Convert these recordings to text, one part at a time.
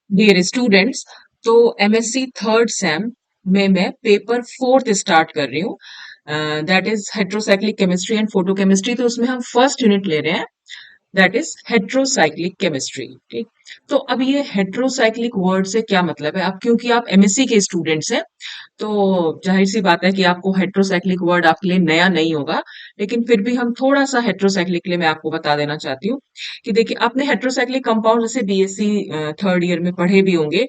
Dear students, तो MSc third same में मैं पेपर फोर्थ स्टार्ट कर रही हूँ। That is heterocyclic chemistry and photochemistry. तो उसमें हम फर्स्ट यूनिट ले रहे हैं, दैट इज हेट्रोसाइक्लिक केमिस्ट्री। ठीक। तो अब ये हेट्रोसाइक्लिक वर्ड से क्या मतलब है? अब क्योंकि आप एमएससी के स्टूडेंट्स हैं, तो जाहिर सी बात है कि आपको हेट्रोसाइक्लिक वर्ड आपके लिए नया नहीं होगा। लेकिन फिर भी हम थोड़ा सा हेट्रोसाइक्लिक के लिए मैं आपको बता देना चाहती हूँ कि देखिए, आपने हेट्रोसाइक्लिक कंपाउंड जैसे बीएससी थर्ड ईयर में पढ़े भी होंगे।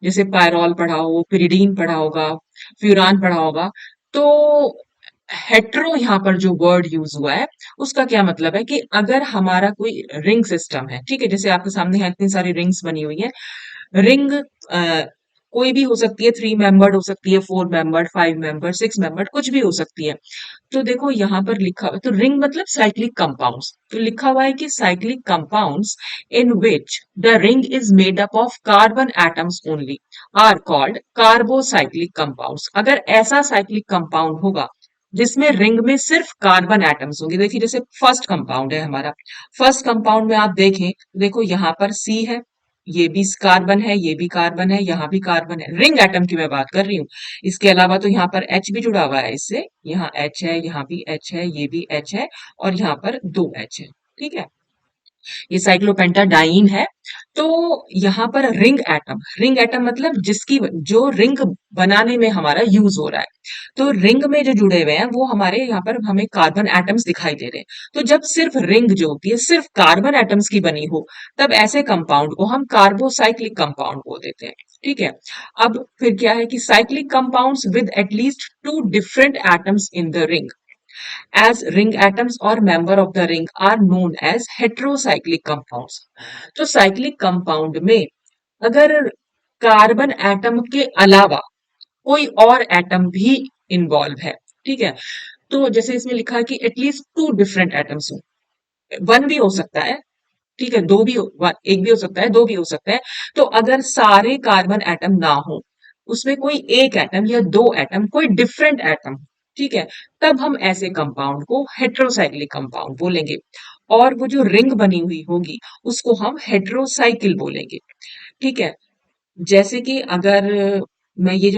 जैसे पायरॉल पढ़ा हो, पिरिडीन पढ़ा होगा, फ्यूरान पढ़ा होगा। तो हेट्रो यहाँ पर जो वर्ड यूज हुआ है, उसका क्या मतलब है कि अगर हमारा कोई रिंग सिस्टम है, ठीक है, जैसे आपके सामने है इतनी सारी रिंग्स बनी हुई है। रिंग कोई भी हो सकती है, 3 मेंबर्ड हो सकती है, 4 मेंबर्ड, 5 मेंबर्ड, 6 मेंबर्ड, कुछ भी हो सकती है। तो देखो यहाँ पर लिखा हुआ है, तो रिंग मतलब साइक्लिक कंपाउंड्स। तो लिखा हुआ है कि cyclic compounds in which the ring is made up of carbon atoms only are called carbocyclic compounds. अगर ऐसा साइक्लिक कंपाउंड होगा जिसमें रिंग में सिर्फ कार्बन एटम्स होंगे, देखिए जैसे फर्स्ट कंपाउंड है हमारा। फर्स्ट कंपाउंड में आप देखें तो देखो यहाँ पर सी है, ये भी कार्बन है, ये भी कार्बन है, यहाँ भी कार्बन है। रिंग एटम की मैं बात कर रही हूँ। इसके अलावा तो यहाँ पर एच भी जुड़ा हुआ है इससे, यहाँ एच है, यहाँ भी एच है, ये भी एच है, और यहाँ पर दो एच है। ठीक है, ये साइक्लोपेंटाडाइन है। तो यहाँ पर रिंग एटम मतलब जिसकी जो रिंग बनाने में हमारा यूज हो रहा है। तो रिंग में जो जुड़े हुए हैं वो हमारे यहाँ पर हमें कार्बन एटम्स दिखाई दे रहे हैं। तो जब सिर्फ रिंग जो होती है सिर्फ कार्बन एटम्स की बनी हो, तब ऐसे कंपाउंड को हम कार्बोसाइक्लिक कंपाउंड बोल देते हैं। ठीक है। अब फिर क्या है कि cyclic compounds with at least 2 different atoms in the ring as ring atoms or member of the ring are known as heterocyclic compounds। तो साइक्लिक कंपाउंड में अगर कार्बन एटम के अलावा कोई और एटम भी इन्वॉल्व है, ठीक है, तो जैसे इसमें लिखा है कि एटलीस्ट 2 डिफरेंट एटम्स हो। वन भी हो सकता है, ठीक है, दो भी एक भी हो सकता है, दो भी हो सकता है। तो अगर सारे कार्बन एटम ना हो, उसमें कोई एक एटम या दो एटम, कोई डिफरेंट एटम, ठीक है, तब हम ऐसे कंपाउंड को हेट्रोसाइक्लिक कंपाउंड बोलेंगे। और वो जो रिंग बनी हुई होगी उसको हम हेट्रोसाइकिल बोलेंगे। ठीक है। जैसे कि अगर मैं ये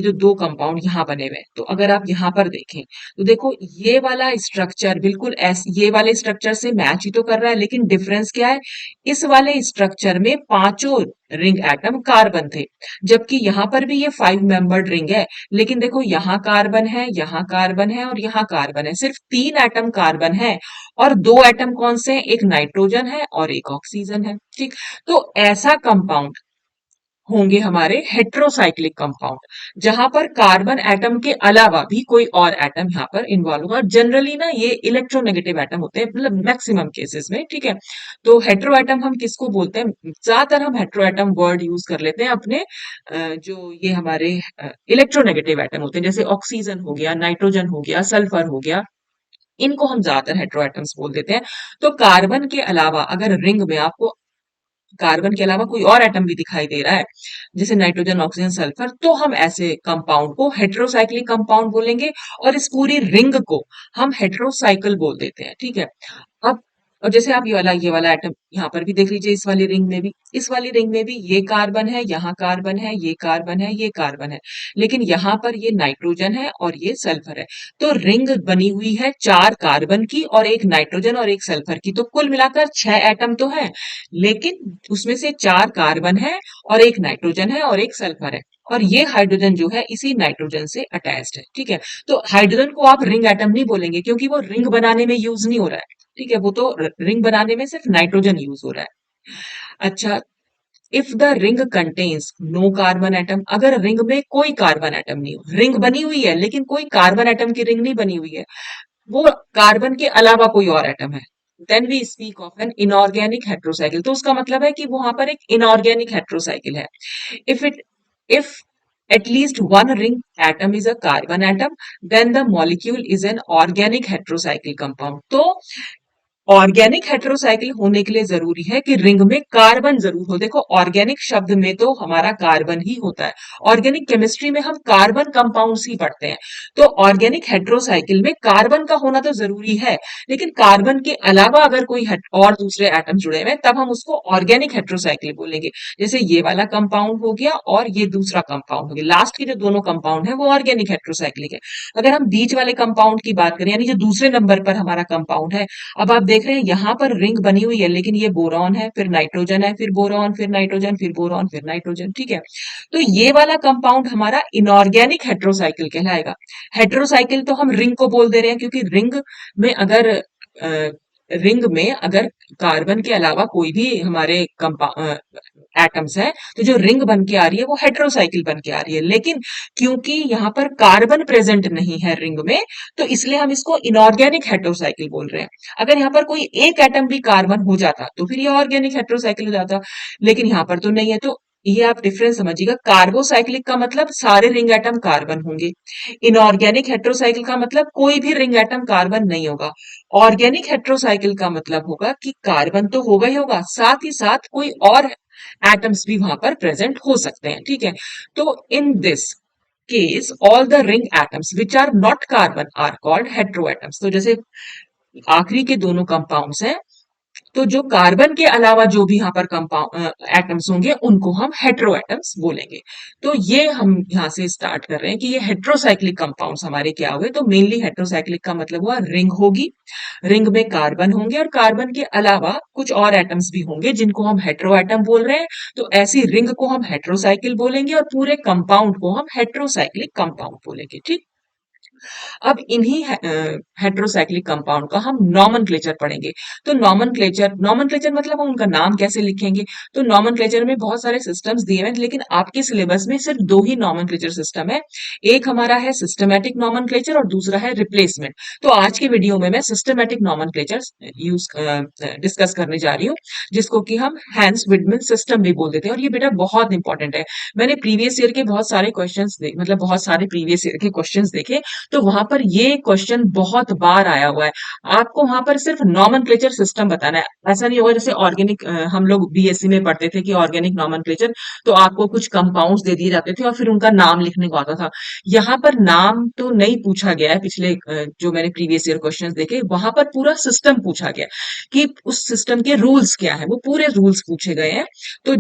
जो दो कंपाउंड यहाँ बने हुए हैं, तो अगर आप यहाँ पर देखें तो देखो ये वाला स्ट्रक्चर बिल्कुल ऐसे ये वाले स्ट्रक्चर से मैच ही तो कर रहा है, लेकिन डिफरेंस क्या है? इस वाले स्ट्रक्चर में पांचों रिंग एटम कार्बन थे, जबकि यहाँ पर भी ये 5 मेंबर्ड रिंग है। लेकिन देखो यहाँ कार्बन है, यहाँ कार्बन है, और यहाँ कार्बन है, सिर्फ 3 एटम कार्बन है। और दो एटम कौन से हैं? एक नाइट्रोजन है और एक ऑक्सीजन है। ठीक। तो ऐसा कंपाउंड होंगे हमारे हेट्रोसाइक्लिक कंपाउंड, जहां पर कार्बन एटम के अलावा भी कोई और एटम यहाँ पर इन्वॉल्व होगा। जनरली ना ये इलेक्ट्रोनेगेटिव एटम होते हैं, मतलब मैक्सिमम केसेस में। ठीक है। तो हेट्रो एटम हम किसको बोलते हैं? ज्यादातर हम हेट्रो एटम वर्ड यूज कर लेते हैं अपने जो ये हमारे इलेक्ट्रोनेगेटिव एटम होते हैं, जैसे ऑक्सीजन हो गया, नाइट्रोजन हो गया, सल्फर हो गया, इनको हम ज्यादातर हेट्रो एटम्स बोल देते हैं। तो कार्बन के अलावा अगर रिंग में आपको कार्बन के अलावा कोई और एटम भी दिखाई दे रहा है, जैसे नाइट्रोजन, ऑक्सीजन, सल्फर, तो हम ऐसे कंपाउंड को हेट्रोसाइक्लिक कंपाउंड बोलेंगे। और इस पूरी रिंग को हम हेट्रोसाइकिल बोल देते हैं। ठीक है। अब और जैसे आप ये वाला एटम यहाँ पर भी देख लीजिए, इस वाली रिंग में भी ये कार्बन है, यहाँ कार्बन है, ये कार्बन है, ये कार्बन है, लेकिन यहाँ पर ये नाइट्रोजन है और ये सल्फर है। तो रिंग बनी हुई है 4 कार्बन की और एक नाइट्रोजन और एक सल्फर की, तो कुल मिलाकर 6 एटम तो है, लेकिन उसमें से 4 कार्बन है और एक नाइट्रोजन है और एक सल्फर है। और ये हाइड्रोजन जो है इसी नाइट्रोजन से अटैच्ड है। ठीक है। तो हाइड्रोजन को आप रिंग एटम नहीं बोलेंगे, क्योंकि वो रिंग बनाने में यूज नहीं हो रहा है। ठीक है, वो तो रिंग बनाने में सिर्फ नाइट्रोजन यूज हो रहा है। अच्छा, if the ring contains no carbon atom, अगर रिंग में कोई कार्बन एटम नहीं हो, रिंग बनी हुई है लेकिन कोई कार्बन एटम की रिंग नहीं बनी हुई है, वो कार्बन के अलावा कोई और एटम है, then we speak of an inorganic heterocycle. तो उसका मतलब है कि वहां पर एक इनऑर्गेनिक हेट्रोसाइकिल है। If it if at least one ring atom is a carbon atom, then the molecule is an organic heterocyclic compound। तो ऑर्गेनिक हेटेरोसाइकिल होने के लिए जरूरी है कि रिंग में कार्बन जरूर हो। देखो ऑर्गेनिक शब्द में तो हमारा कार्बन ही होता है, ऑर्गेनिक केमिस्ट्री में हम कार्बन कंपाउंड्स ही पढ़ते हैं। तो ऑर्गेनिक हेटेरोसाइकिल में कार्बन का होना तो जरूरी है, लेकिन कार्बन के अलावा अगर कोई और दूसरे एटम जुड़े हुए हैं तब हम उसको ऑर्गेनिक हेटेरोसाइकिल बोलेंगे। जैसे ये वाला कंपाउंड हो गया और ये दूसरा कंपाउंड हो गया, लास्ट के जो दोनों कंपाउंड है वो ऑर्गेनिक हेटेरोसाइक्लिक है। अगर हम बीच वाले कंपाउंड की बात करें, यानी जो दूसरे नंबर पर हमारा कंपाउंड है, अब आप देख रहे हैं यहाँ पर रिंग बनी हुई है, लेकिन ये बोरॉन है, फिर नाइट्रोजन है, फिर बोरॉन, फिर नाइट्रोजन, फिर बोरॉन, फिर नाइट्रोजन, ठीक है। तो ये वाला कंपाउंड हमारा इनऑर्गेनिक हेटेरोसाइकिल कहलाएगा। हेटेरोसाइकिल तो हम रिंग को बोल दे रहे हैं, क्योंकि रिंग में अगर कार्बन के अलावा कोई भी हमारे एटम्स है, तो जो रिंग बन के आ रही है वो हेटेरोसाइकिल बन के आ रही है। लेकिन क्योंकि यहाँ पर कार्बन प्रेजेंट नहीं है रिंग में, तो इसलिए हम इसको इनऑर्गेनिक हेटेरोसाइकिल बोल रहे हैं। अगर यहाँ पर कोई एक एटम भी कार्बन हो जाता तो फिर ये ऑर्गेनिक हेटेरोसाइकिल हो जाता, लेकिन यहाँ पर तो नहीं है। तो ये आप डिफरेंस समझिएगा, कार्बोसाइक्लिक का मतलब सारे रिंग एटम कार्बन होंगे, इनऑर्गेनिक हेटेरोसाइकिल का मतलब कोई भी रिंग एटम कार्बन नहीं होगा। ऑर्गेनिक हेटेरोसाइकिल का मतलब होगा कि कार्बन तो होगा ही होगा, साथ ही साथ कोई और एटम्स भी वहां पर प्रेजेंट हो सकते हैं, ठीक है। तो in this case all the ring atoms which are not carbon are called heteroatoms. तो जैसे आखिरी के दोनों कंपाउंड्स हैं, तो जो कार्बन के अलावा जो भी यहाँ पर कंपाउंड एटम्स होंगे उनको हम हेटेरो एटम्स बोलेंगे। तो ये हम यहाँ से स्टार्ट कर रहे हैं कि ये हेटेरोसाइक्लिक कंपाउंड्स हमारे क्या हुए। तो मेनली हेटेरोसाइक्लिक का मतलब हुआ रिंग होगी, रिंग में कार्बन होंगे और कार्बन के अलावा कुछ और एटम्स भी होंगे जिनको हम हेटेरो एटम बोल रहे हैं। तो ऐसी रिंग को हम हेटेरोसाइकिल बोलेंगे और पूरे कंपाउंड को हम हेटेरोसाइक्लिक कंपाउंड बोलेंगे, ठीक। अब इन्हीं हेटेरोसाइक्लिक कंपाउंड का हम नॉमेनक्लेचर पढ़ेंगे। तो नॉमेनक्लेचर मतलब हम उनका नाम कैसे लिखेंगे। तो नॉमेनक्लेचर में बहुत सारे सिस्टम्स दिए हुए हैं, लेकिन आपके सिलेबस में सिर्फ दो ही नॉमेनक्लेचर सिस्टम है। एक हमारा है सिस्टमैटिक नॉमेनक्लेचर और दूसरा है रिप्लेसमेंट। तो आज के वीडियो में मैं सिस्टमैटिक नॉमेनक्लेचर यूज डिस्कस करने जा रही हूँ, जिसको कि हम हैंस विडमन सिस्टम भी बोल देते हैं। और ये बेटा बहुत इंपॉर्टेंट है। मैंने प्रीवियस ईयर के बहुत सारे क्वेश्चंस मतलब बहुत सारे प्रीवियस ईयर के क्वेश्चंस देखे, तो वहां पर ये क्वेश्चन बहुत बार आया हुआ है। आपको वहां पर सिर्फ नॉमेनक्लेचर सिस्टम बताना है। ऐसा नहीं होगा जैसे ऑर्गेनिक, हम लोग बीएससी में पढ़ते थे कि ऑर्गेनिक नॉमेनक्लेचर, तो आपको कुछ कंपाउंड्स दे दिए जाते थे और फिर उनका नाम लिखने को आता था। यहाँ पर नाम तो नहीं पूछा गया है। पिछले जो मैंने प्रीवियस ईयर क्वेश्चंस देखे वहां पर पूरा सिस्टम पूछा गया कि उस सिस्टम के रूल्स क्या है, वो पूरे रूल्स पूछे गए हैं। तो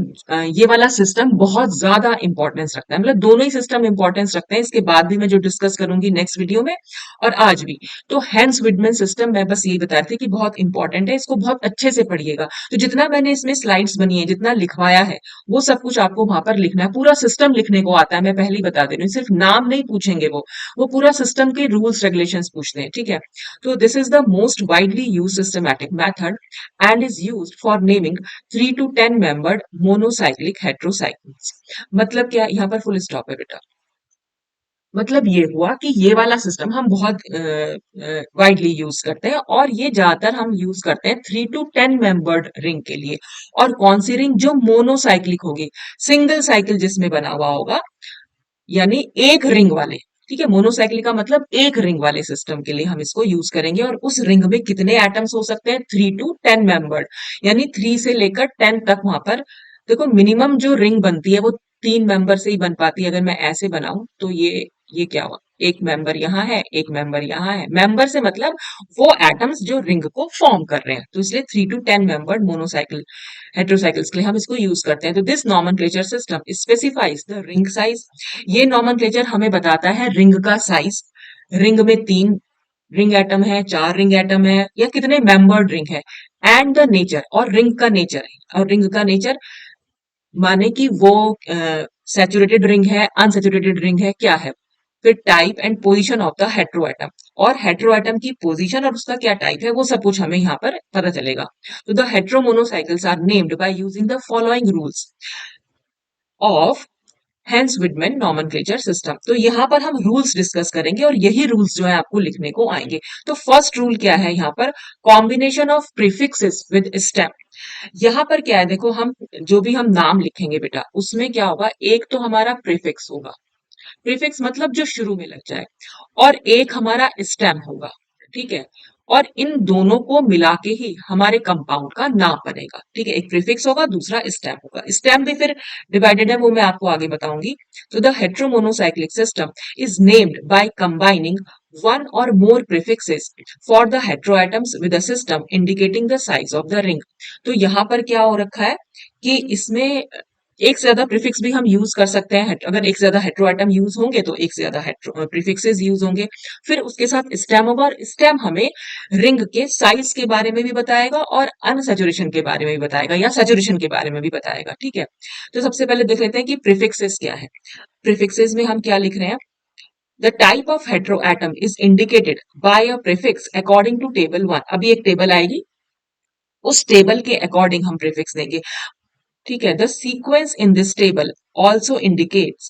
ये वाला सिस्टम बहुत ज्यादा इंपॉर्टेंस रखता है, मतलब दोनों ही सिस्टम इंपॉर्टेंस रखते हैं। इसके बाद भी मैं जो डिस्कस करूंगी नेक्स्ट वीडियो में और आज भी। तो हैंस विडमन सिस्टम मैं बस यही बता रही थी कि बहुत इंपॉर्टेंट है, इसको बहुत अच्छे से पढ़िएगा। तो जितना मैंने इसमें स्लाइड्स बनी है, जितना लिखवाया है, वो सब कुछ आपको वहां पर लिखना है। पूरा सिस्टम लिखने को आता है, मैं पहले ही बता दे रही हूँ। सिर्फ नाम नहीं पूछेंगे, वो पूरा सिस्टम के रूल्स रेगुलेशंस पूछते हैं, ठीक है। तो this is the most widely use systematic method and is used for naming 3 to 10 membered monocyclic heterocyclics. मतलब क्या, यहाँ पर फुल स्टॉप है बेटा। मतलब ये हुआ कि ये वाला सिस्टम हम बहुत वाइडली यूज करते हैं, और ये ज्यादातर हम यूज करते हैं 3 to 10 मेंबर्ड रिंग के लिए। और कौन सी रिंग, जो मोनोसाइक्लिक होगी, सिंगल साइकिल जिसमें बना हुआ होगा, यानी एक रिंग वाले, ठीक है। मोनोसाइक्लिक का मतलब एक रिंग वाले सिस्टम के लिए हम इसको यूज करेंगे। और उस रिंग में कितने एटम्स हो सकते हैं, 3 to 10 मेंबर्ड, यानी 3 से लेकर 10 तक वहां पर। देखो मिनिमम जो रिंग बनती है वो 3 मेंबर से ही बन पाती है। अगर मैं ऐसे बनाऊं तो ये क्या हुआ, एक मेंबर यहाँ है, एक मेंबर यहाँ है। मेंबर से मतलब वो एटम्स जो रिंग को फॉर्म कर रहे हैं। तो इसलिए 3 to 10 मेंबर्ड मोनोसाइकिल हेटेरोसाइकिल्स के लिए हम इसको यूज करते हैं। तो this nomenclature system specifies the ring size. ये नॉमेनक्लेचर हमें बताता है रिंग का साइज। रिंग में 3 रिंग एटम है, 4 रिंग एटम है, या कितने मेंबर्ड रिंग है। एंड द नेचर, और रिंग का नेचर है। और रिंग का नेचर माने कि वो सैचुरेटेड रिंग है, अनसैचुरेटेड रिंग है, क्या है। फिर type and position of the heteroatom, और हेटेरोएटम की पोजीशन और उसका क्या टाइप है वो सब कुछ हमें यहाँ पर पता चलेगा। तो the heteromonocycles are named by using the following rules of Hans Widman nomenclature system. तो यहाँ पर हम रूल्स डिस्कस करेंगे और यही रूल्स जो है आपको लिखने को आएंगे। तो फर्स्ट रूल क्या है यहाँ पर, combination of prefixes with stem. यहाँ पर क्या है, देखो हम जो भी हम नाम लिखेंगे बेटा, उसमें क्या होगा, एक तो हमारा प्रीफिक्स होगा, प्रीफिक्स मतलब जो शुरू में लग जाए, और एक हमारा स्टेम होगा, ठीक है। और इन दोनों को मिला के ही हमारे कंपाउंड का नाम बनेगा। ठीक है, एक प्रीफिक्स होगा, दूसरा स्टेम होगा। स्टेम भी फिर डिवाइडेड है, वो मैं आपको आगे बताऊंगी। तो the heteromonocyclic system is named by combining one or more prefixes for the heteroatoms with a system indicating the size of the ring। तो यहां पर क्या हो रखा है कि इसमें एक से ज्यादा प्रीफिक्स भी हम यूज कर सकते हैं। अगर एक से ज्यादा हेट्रोएटम यूज होंगे तो एक से ज्यादा प्रीफिक्सेस यूज होंगे। फिर उसके साथ स्टेम होगा, और स्टेम हमें रिंग के साइज के बारे में भी बताएगा और अनसैचुरेशन के बारे में भी बताएगा, या सैचुरेशन के बारे में भी बताएगा। ठीक है, तो सबसे पहले देख लेते हैं कि प्रीफिक्सेस क्या है। प्रीफिक्सेस में हम क्या लिख रहे हैं। The type of heteroatom is indicated by a prefix according to table 1। अभी एक टेबल आएगी, उस टेबल के अकॉर्डिंग हम प्रीफिक्स देंगे। ठीक है, the sequence in this table also indicates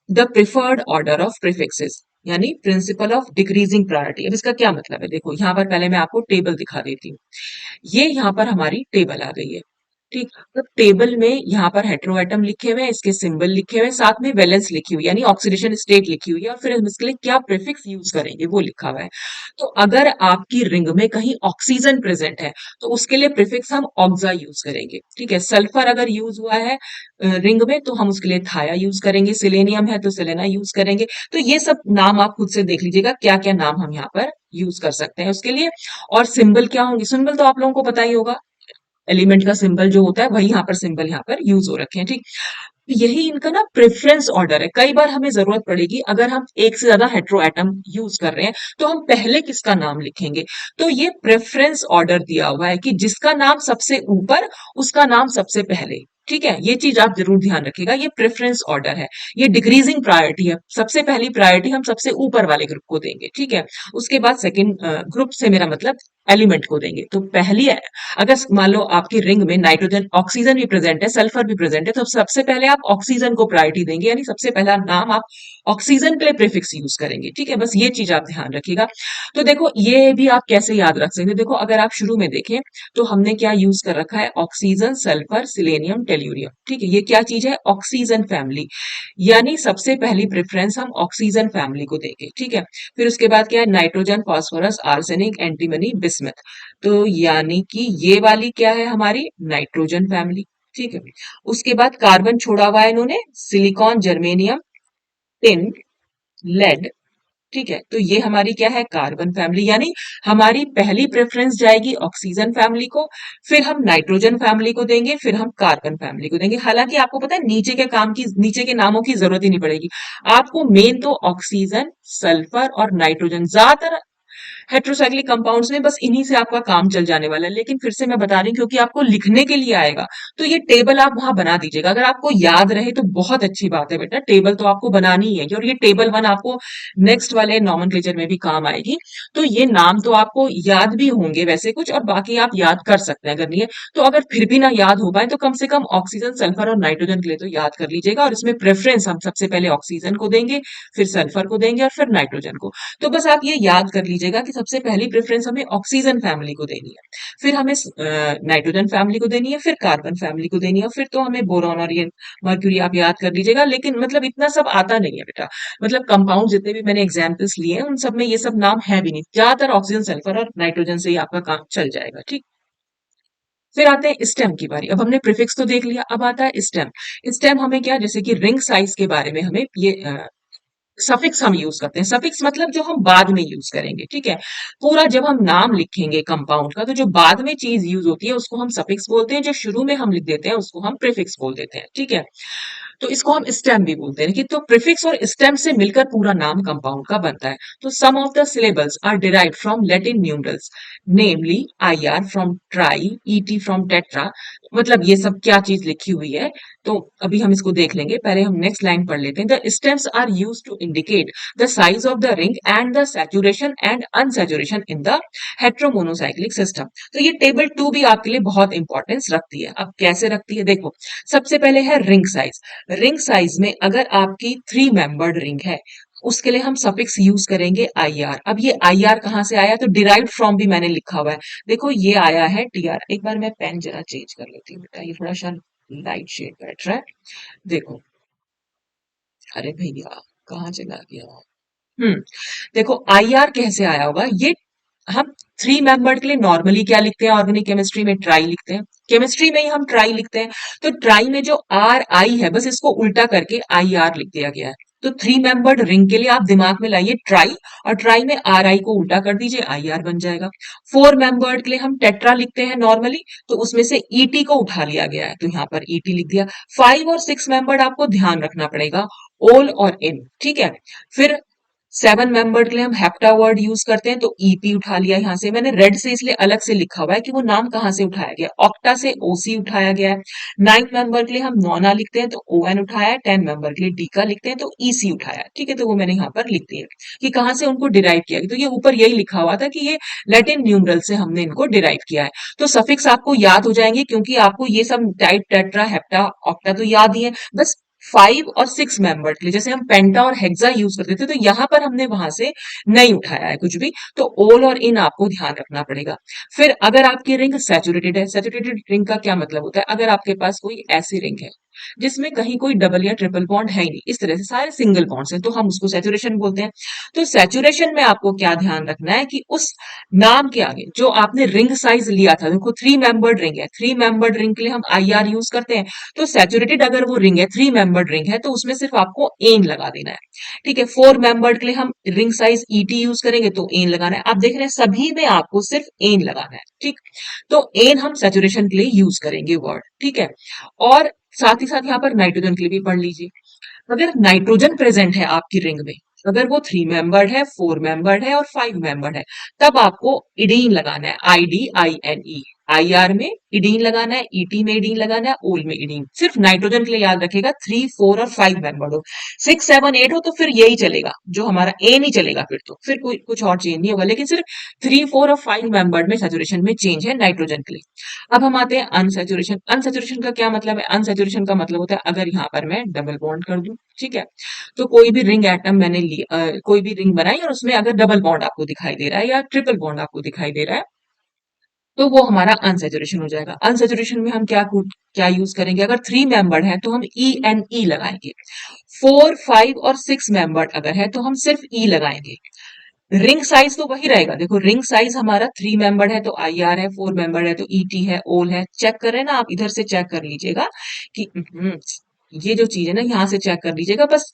the preferred order of prefixes, यानी प्रिंसिपल ऑफ डिक्रीजिंग प्रायोरिटी। अब इसका क्या मतलब है, देखो यहां पर पहले मैं आपको टेबल दिखा देती हूँ। ये यहाँ पर हमारी टेबल आ गई है। ठीक, तो टेबल में यहाँ पर हेट्रोएटम लिखे हुए हैं, इसके सिंबल लिखे हुए हैं, साथ में वैलेंस लिखी हुई है, यानी ऑक्सीडेशन स्टेट लिखी हुई है, और फिर हम इसके लिए क्या प्रीफिक्स यूज करेंगे वो लिखा हुआ है। तो अगर आपकी रिंग में कहीं ऑक्सीजन प्रेजेंट है तो उसके लिए प्रीफिक्स हम ऑक्सा यूज करेंगे। ठीक है, सल्फर अगर यूज हुआ है रिंग में तो हम उसके लिए थाया यूज करेंगे, सिलेनियम है तो सेलेना यूज करेंगे। तो ये सब नाम आप खुद से देख लीजिएगा क्या क्या नाम हम यहाँ पर यूज कर सकते हैं उसके लिए। और सिंबल क्या होंगे, सिंबल तो आप लोगों को पता ही होगा, एलिमेंट का सिंबल जो होता है वही यहाँ पर सिंबल यहाँ पर यूज हो रखे हैं। ठीक, यही इनका ना प्रेफरेंस ऑर्डर है। कई बार हमें जरूरत पड़ेगी, अगर हम एक से ज्यादा हेट्रो एटम यूज कर रहे हैं तो हम पहले किसका नाम लिखेंगे। तो ये प्रेफरेंस ऑर्डर दिया हुआ है कि जिसका नाम सबसे ऊपर उसका नाम सबसे पहले। ठीक है, ये चीज आप जरूर ध्यान रखिएगा, ये प्रेफरेंस ऑर्डर है, ये डिक्रीजिंग प्रायोरिटी है। सबसे पहली प्रायोरिटी हम सबसे ऊपर वाले ग्रुप को देंगे। ठीक है, उसके बाद सेकंड ग्रुप से मेरा मतलब एलिमेंट को देंगे। तो पहली, अगर मान लो आपकी रिंग में नाइट्रोजन ऑक्सीजन भी प्रेजेंट है, सल्फर भी प्रेजेंट है, तो सबसे पहले आप ऑक्सीजन को प्रायोरिटी देंगे, यानी सबसे पहला नाम आप ऑक्सीजन के लिए प्रीफिक्स यूज करेंगे। ठीक है, बस ये चीज आप ध्यान रखिएगा। तो देखो ये भी आप कैसे याद रख सकते हैं। देखो अगर आप शुरू में देखें तो हमने क्या यूज कर रखा है, ऑक्सीजन, सल्फर, सिलेनियम, टेल्यूरियम। ठीक है, ये क्या चीज है, ऑक्सीजन फैमिली, यानी सबसे पहली प्रेफरेंस हम ऑक्सीजन फैमिली को देंगे। ठीक है, फिर उसके बाद क्या है, nitrogen, phosphorus, arsenic, antimony, bismuth. तो यानी कि ये वाली क्या है हमारी नाइट्रोजन फैमिली। ठीक है, उसके बाद कार्बन छोड़ा हुआ है इन्होंने, सिलिकॉन, जर्मेनियम, टिन, लेड। ठीक है, तो ये हमारी क्या है, कार्बन फैमिली। यानी हमारी पहली प्रेफरेंस जाएगी ऑक्सीजन फैमिली को, फिर हम नाइट्रोजन फैमिली को देंगे, फिर हम कार्बन फैमिली को देंगे। हालांकि आपको पता है नीचे के नामों की जरूरत ही नहीं पड़ेगी। आपको मेन तो ऑक्सीजन, सल्फर और नाइट्रोजन, ज्यादातर हेट्रोसाइक्लिक कंपाउंड्स में बस इन्हीं से आपका काम चल जाने वाला है। लेकिन फिर से मैं बता रही हूँ क्योंकि आपको लिखने के लिए आएगा, तो ये टेबल आप वहां बना दीजिएगा। अगर आपको याद रहे तो बहुत अच्छी बात है बेटा, टेबल तो आपको बनानी ही है, और ये टेबल 1 आपको नेक्स्ट वाले नॉमेनक्लेचर में भी काम आएगी। तो ये नाम तो आपको याद भी होंगे वैसे कुछ, और बाकी आप याद कर सकते हैं अगर नहीं है तो। अगर फिर भी ना याद हो पाए तो कम से कम ऑक्सीजन, सल्फर और नाइट्रोजन के लिए तो याद कर लीजिएगा। और इसमें प्रेफरेंस हम सबसे पहले ऑक्सीजन को देंगे, फिर सल्फर को देंगे और फिर नाइट्रोजन को। तो बस आप ये याद कर लीजिएगा कि सबसे पहली प्रेफरेंस हमें ऑक्सीजन फैमिली को देनी है, फिर हमें नाइट्रोजन फैमिली को देनी है, फिर कार्बन फैमिली को देनी है, फिर तो हमें बोरॉन और ये मर्क्यूरी आप याद कर लीजिएगा। लेकिन मतलब इतना सब आता नहीं है बेटा, मतलब कंपाउंड जितने भी मैंने एग्जाम्पल्स लिए हैं उन सब में ये सब नाम है भी नहीं, ज्यादातर ऑक्सीजन, सल्फर और नाइट्रोजन से ही आपका काम चल जाएगा। ठीक, फिर आते हैं स्टेम की बारी। अब हमने प्रीफिक्स तो देख लिया, अब आता है स्टेम। स्टेम हमें क्या, जैसे कि रिंग साइज के बारे में हमें ये सफिक्स हम यूज करते हैं। सफिक्स मतलब जो हम बाद में यूज करेंगे। ठीक है, पूरा जब हम नाम लिखेंगे कंपाउंड का तो जो बाद में चीज यूज होती है उसको हम सफिक्स बोलते हैं, जो शुरू में हम लिख देते हैं उसको हम प्रीफिक्स बोल देते हैं। ठीक है, तो इसको हम स्टेम भी बोलते हैं कि तो प्रीफिक्स और स्टेम से मिलकर पूरा नाम कंपाउंड का बनता है। तो some of the syllables are derived from Latin numerals, namely IR from tri, ET from tetra. मतलब ये सब क्या चीज लिखी हुई है, तो अभी हम इसको देख लेंगे। पहले हम नेक्स्ट लाइन पढ़ लेते हैं। The stems are used to indicate the size of the ring and the saturation and unsaturation in the heteromonocyclic system. तो ये टेबल 2 भी आपके लिए बहुत इंपॉर्टेंस रखती है। अब कैसे रखती है देखो, सबसे पहले है रिंग साइज। रिंग साइज में अगर आपकी 3 मेंबर्ड रिंग है उसके लिए हम सफिक्स यूज करेंगे IR। अब ये IR कहां से आया, तो डिराइव्ड फ्रॉम भी मैंने लिखा हुआ है। देखो ये आया है TR। एक बार मैं पेन जरा चेंज कर लेती हूँ बेटा, ये थोड़ा सा लाइट शेड बैठ रहा है। देखो, अरे भैया कहाँ चला गया। हम्म, देखो IR कैसे आया होगा, ये हम थ्री मेंबर्ड के लिए नॉर्मली क्या लिखते हैं, ऑर्गेनिक केमिस्ट्री में ट्राई लिखते हैं, केमिस्ट्री में ही हम ट्राई लिखते हैं। तो ट्राई में जो आर आई है बस इसको उल्टा करके आई आर लिख दिया गया है। तो थ्री मेंबर्ड रिंग के लिए आप दिमाग में लाइए ट्राई, और ट्राई में आर आई को उल्टा कर दीजिए, आई आर बन जाएगा। फोर मेंबर्ड के लिए हम टेट्रा लिखते हैं नॉर्मली, तो उसमें से ईटी को उठा लिया गया है, तो यहाँ पर ईटी लिख दिया। फाइव और सिक्स मेंबर्ड आपको ध्यान रखना पड़ेगा, ओल और इन, ठीक है। फिर सेवन मेंबर्ड के लिए हम हेप्टा वर्ड यूज करते हैं, तो ईपी उठा लिया यहां से, मैंने रेड से इसलिए अलग से लिखा हुआ है कि वो नाम कहां से उठाया गया, ऑक्टा से ओसी उठाया गया है। नाइन मेंबर के लिए हम नोना लिखते हैं, तो ओएन उठाया है। टेन मेंबर के लिए डीका लिखते हैं, तो ईसी उठाया है, ठीक है। तो वो मैंने यहाँ पर लिख दिया कि कहां से उनको डिराइव किया गया, तो ये ऊपर यही लिखा हुआ था कि ये लैटिन न्यूमरल से हमने इनको डिराइव किया है। तो सफिक्स आपको याद हो जाएंगे, क्योंकि आपको ये सब टाइप, टेट्रा, हेप्टा, ऑक्टा तो याद ही है। बस फाइव और सिक्स मेंबर के लिए जैसे हम पेंटा और हेक्सा यूज करते थे, तो यहां पर हमने वहां से नहीं उठाया है कुछ भी, तो ओल और इन आपको ध्यान रखना पड़ेगा। फिर अगर आपकी रिंग सैचुरेटेड है, सैचुरेटेड रिंग का क्या मतलब होता है, अगर आपके पास कोई ऐसी रिंग है जिसमें कहीं कोई डबल या ट्रिपल बॉन्ड है ही नहीं, इस तरह से सारे सिंगल बॉन्ड्स हैं, तो हम उसको सैचुरेशन बोलते हैं। तो सैचुरेशन में आपको क्या ध्यान रखना है कि उस नाम के आगे जो आपने रिंग साइज लिया था, देखो थ्री मेंबर्ड रिंग है, थ्री मेंबर्ड रिंग के लिए हम आई आर यूज करते हैं। तो सैचुरेटेड अगर वो रिंग है, थ्री मेंबर्ड रिंग है, तो उसमें सिर्फ आपको एन लगा देना है, ठीक है। फोर मेंबर्ड के लिए हम रिंग साइज ईटी यूज करेंगे, तो एन लगाना है। आप देख रहे हैं सभी में आपको सिर्फ एन लगाना है, ठीक। तो एन हम सैचुरेशन के लिए यूज करेंगे वर्ड, ठीक है। और साथ ही साथ यहाँ पर नाइट्रोजन के लिए भी पढ़ लीजिए। अगर नाइट्रोजन प्रेजेंट है आपकी रिंग में, अगर वो थ्री मेंबर्ड है, फोर मेंबर्ड है और फाइव मेंबर्ड है, तब आपको इडीन लगाना है, I D I N E. I R में इडीन लगाना है, ईटी में इडीन लगाना है, ओल में इडीन। सिर्फ नाइट्रोजन के लिए याद रखेगा, थ्री फोर और फाइव मेंबर्ड हो, सिक्स सेवन एट हो तो फिर यही चलेगा, जो हमारा ए नहीं चलेगा, फिर कोई कुछ और चेंज नहीं होगा, लेकिन सिर्फ थ्री फोर और फाइव मेंबर्ड में सैचुरेशन में चेंज है नाइट्रोजन के लिए। अब हम आते हैं अनसैचुरेशन। अनसैचुरेशन का क्या मतलब है, अनसैचुरेशन का मतलब होता है अगर यहाँ पर मैं डबल बॉन्ड कर दूं, ठीक है। तो कोई भी रिंग एटम मैंने लिया, कोई भी रिंग बनाई और उसमें अगर डबल बॉन्ड आपको दिखाई दे रहा है या ट्रिपल बॉन्ड आपको दिखाई दे रहा है, तो वो हमारा अनसैचुरेशन हो जाएगा। अनसैचुरेशन में हम क्या यूज करेंगे, अगर थ्री मेंबर्ड है तो हम ई एन ई लगाएंगे। फोर फाइव और सिक्स मेंबर्ड अगर है तो हम सिर्फ ई लगाएंगे। रिंग साइज तो वही रहेगा, देखो रिंग साइज हमारा थ्री मेंबर्ड है तो आई आर है, फोर मेंबर्ड है तो ई टी है, ओल है। चेक कर रहे हैं ना आप, इधर से चेक कर लीजिएगा कि ये जो चीज है ना, यहां से चेक कर लीजिएगा। बस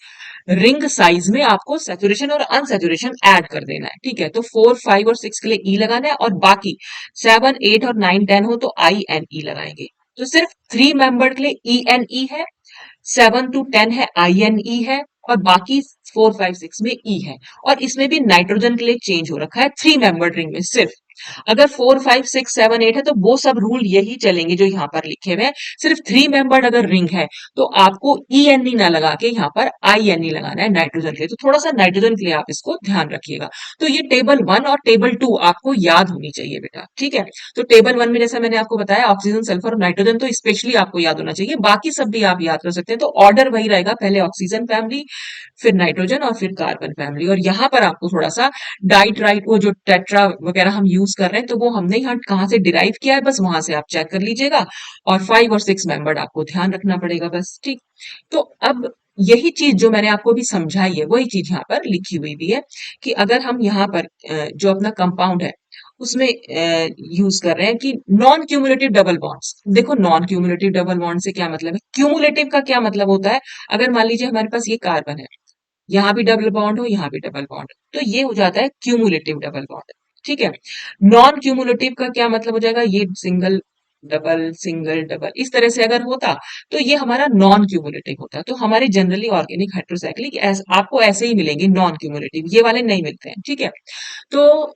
रिंग साइज में आपको सैचुरेशन और अनसैचुरेशन ऐड कर देना है, ठीक है। तो फोर फाइव और सिक्स के लिए ई लगाना है, और बाकी सेवन एट और नाइन टेन हो तो आई एन ई लगाएंगे। तो सिर्फ थ्री मेंबर्ड के लिए ई एन ई है, सेवन टू टेन है आई एन ई है, और बाकी फोर फाइव सिक्स में ई है। और इसमें भी नाइट्रोजन के लिए चेंज हो रखा है, थ्री मेंबर्ड रिंग में सिर्फ। अगर four five six seven eight है तो वो सब रूल यही चलेंगे जो यहाँ पर लिखे हुए हैं। सिर्फ थ्री मेंबर्ड अगर रिंग है तो आपको ई एन ई ना लगा के यहाँ पर आई एन ई लगाना है नाइट्रोजन के लिए। तो थोड़ा सा नाइट्रोजन के लिए आप इसको ध्यान रखिएगा। तो ये टेबल वन और टेबल टू आपको याद होनी चाहिए बेटा, ठीक है। तो टेबल वन में जैसा मैंने आपको बताया ऑक्सीजन, सल्फर और नाइट्रोजन तो स्पेशली आपको याद होना चाहिए, बाकी सब भी आप याद कर सकते हैं। तो ऑर्डर वही रहेगा, पहले ऑक्सीजन फैमिली, फिर नाइट्रोजन और फिर कार्बन फैमिली। और यहाँ पर आपको थोड़ा सा डाइट्राइट, वो जो टेट्रा वगैरह हम यूज कर रहे हैं, तो वो हमने यहाँ कहाँ से डिराइव किया है बस वहां से आप चेक कर लीजिएगा। और फाइव और सिक्स मेंबर्ड आपको ध्यान रखना पड़ेगा बस, ठीक। तो अब यही चीज जो मैंने आपको भी समझाई है वही चीज यहाँ पर लिखी हुई भी है, कि अगर हम यहाँ पर जो अपना कंपाउंड है उसमें यूज कर रहे हैं कि नॉन क्यूमुलेटिव डबल बॉन्ड्स। देखो नॉन क्यूमुलेटिव डबल बॉन्ड से क्या मतलब है, क्यूमुलेटिव का क्या मतलब होता है, अगर मान लीजिए हमारे पास ये कार्बन है, यहाँ भी डबल बॉन्ड हो, यहाँ भी डबल बॉन्ड, तो ये हो जाता है क्यूमुलेटिव डबल बॉन्ड, ठीक है। नॉन क्यूमुलेटिव का क्या मतलब हो जाएगा, ये सिंगल डबल सिंगल डबल इस तरह से अगर होता तो ये हमारा नॉन क्यूमुलेटिव होता। तो हमारे जनरली ऑर्गेनिक हेट्रोसाइक्लिक आपको ऐसे ही मिलेंगे नॉन क्यूमुलेटिव, ये वाले नहीं मिलते हैं, ठीक है। तो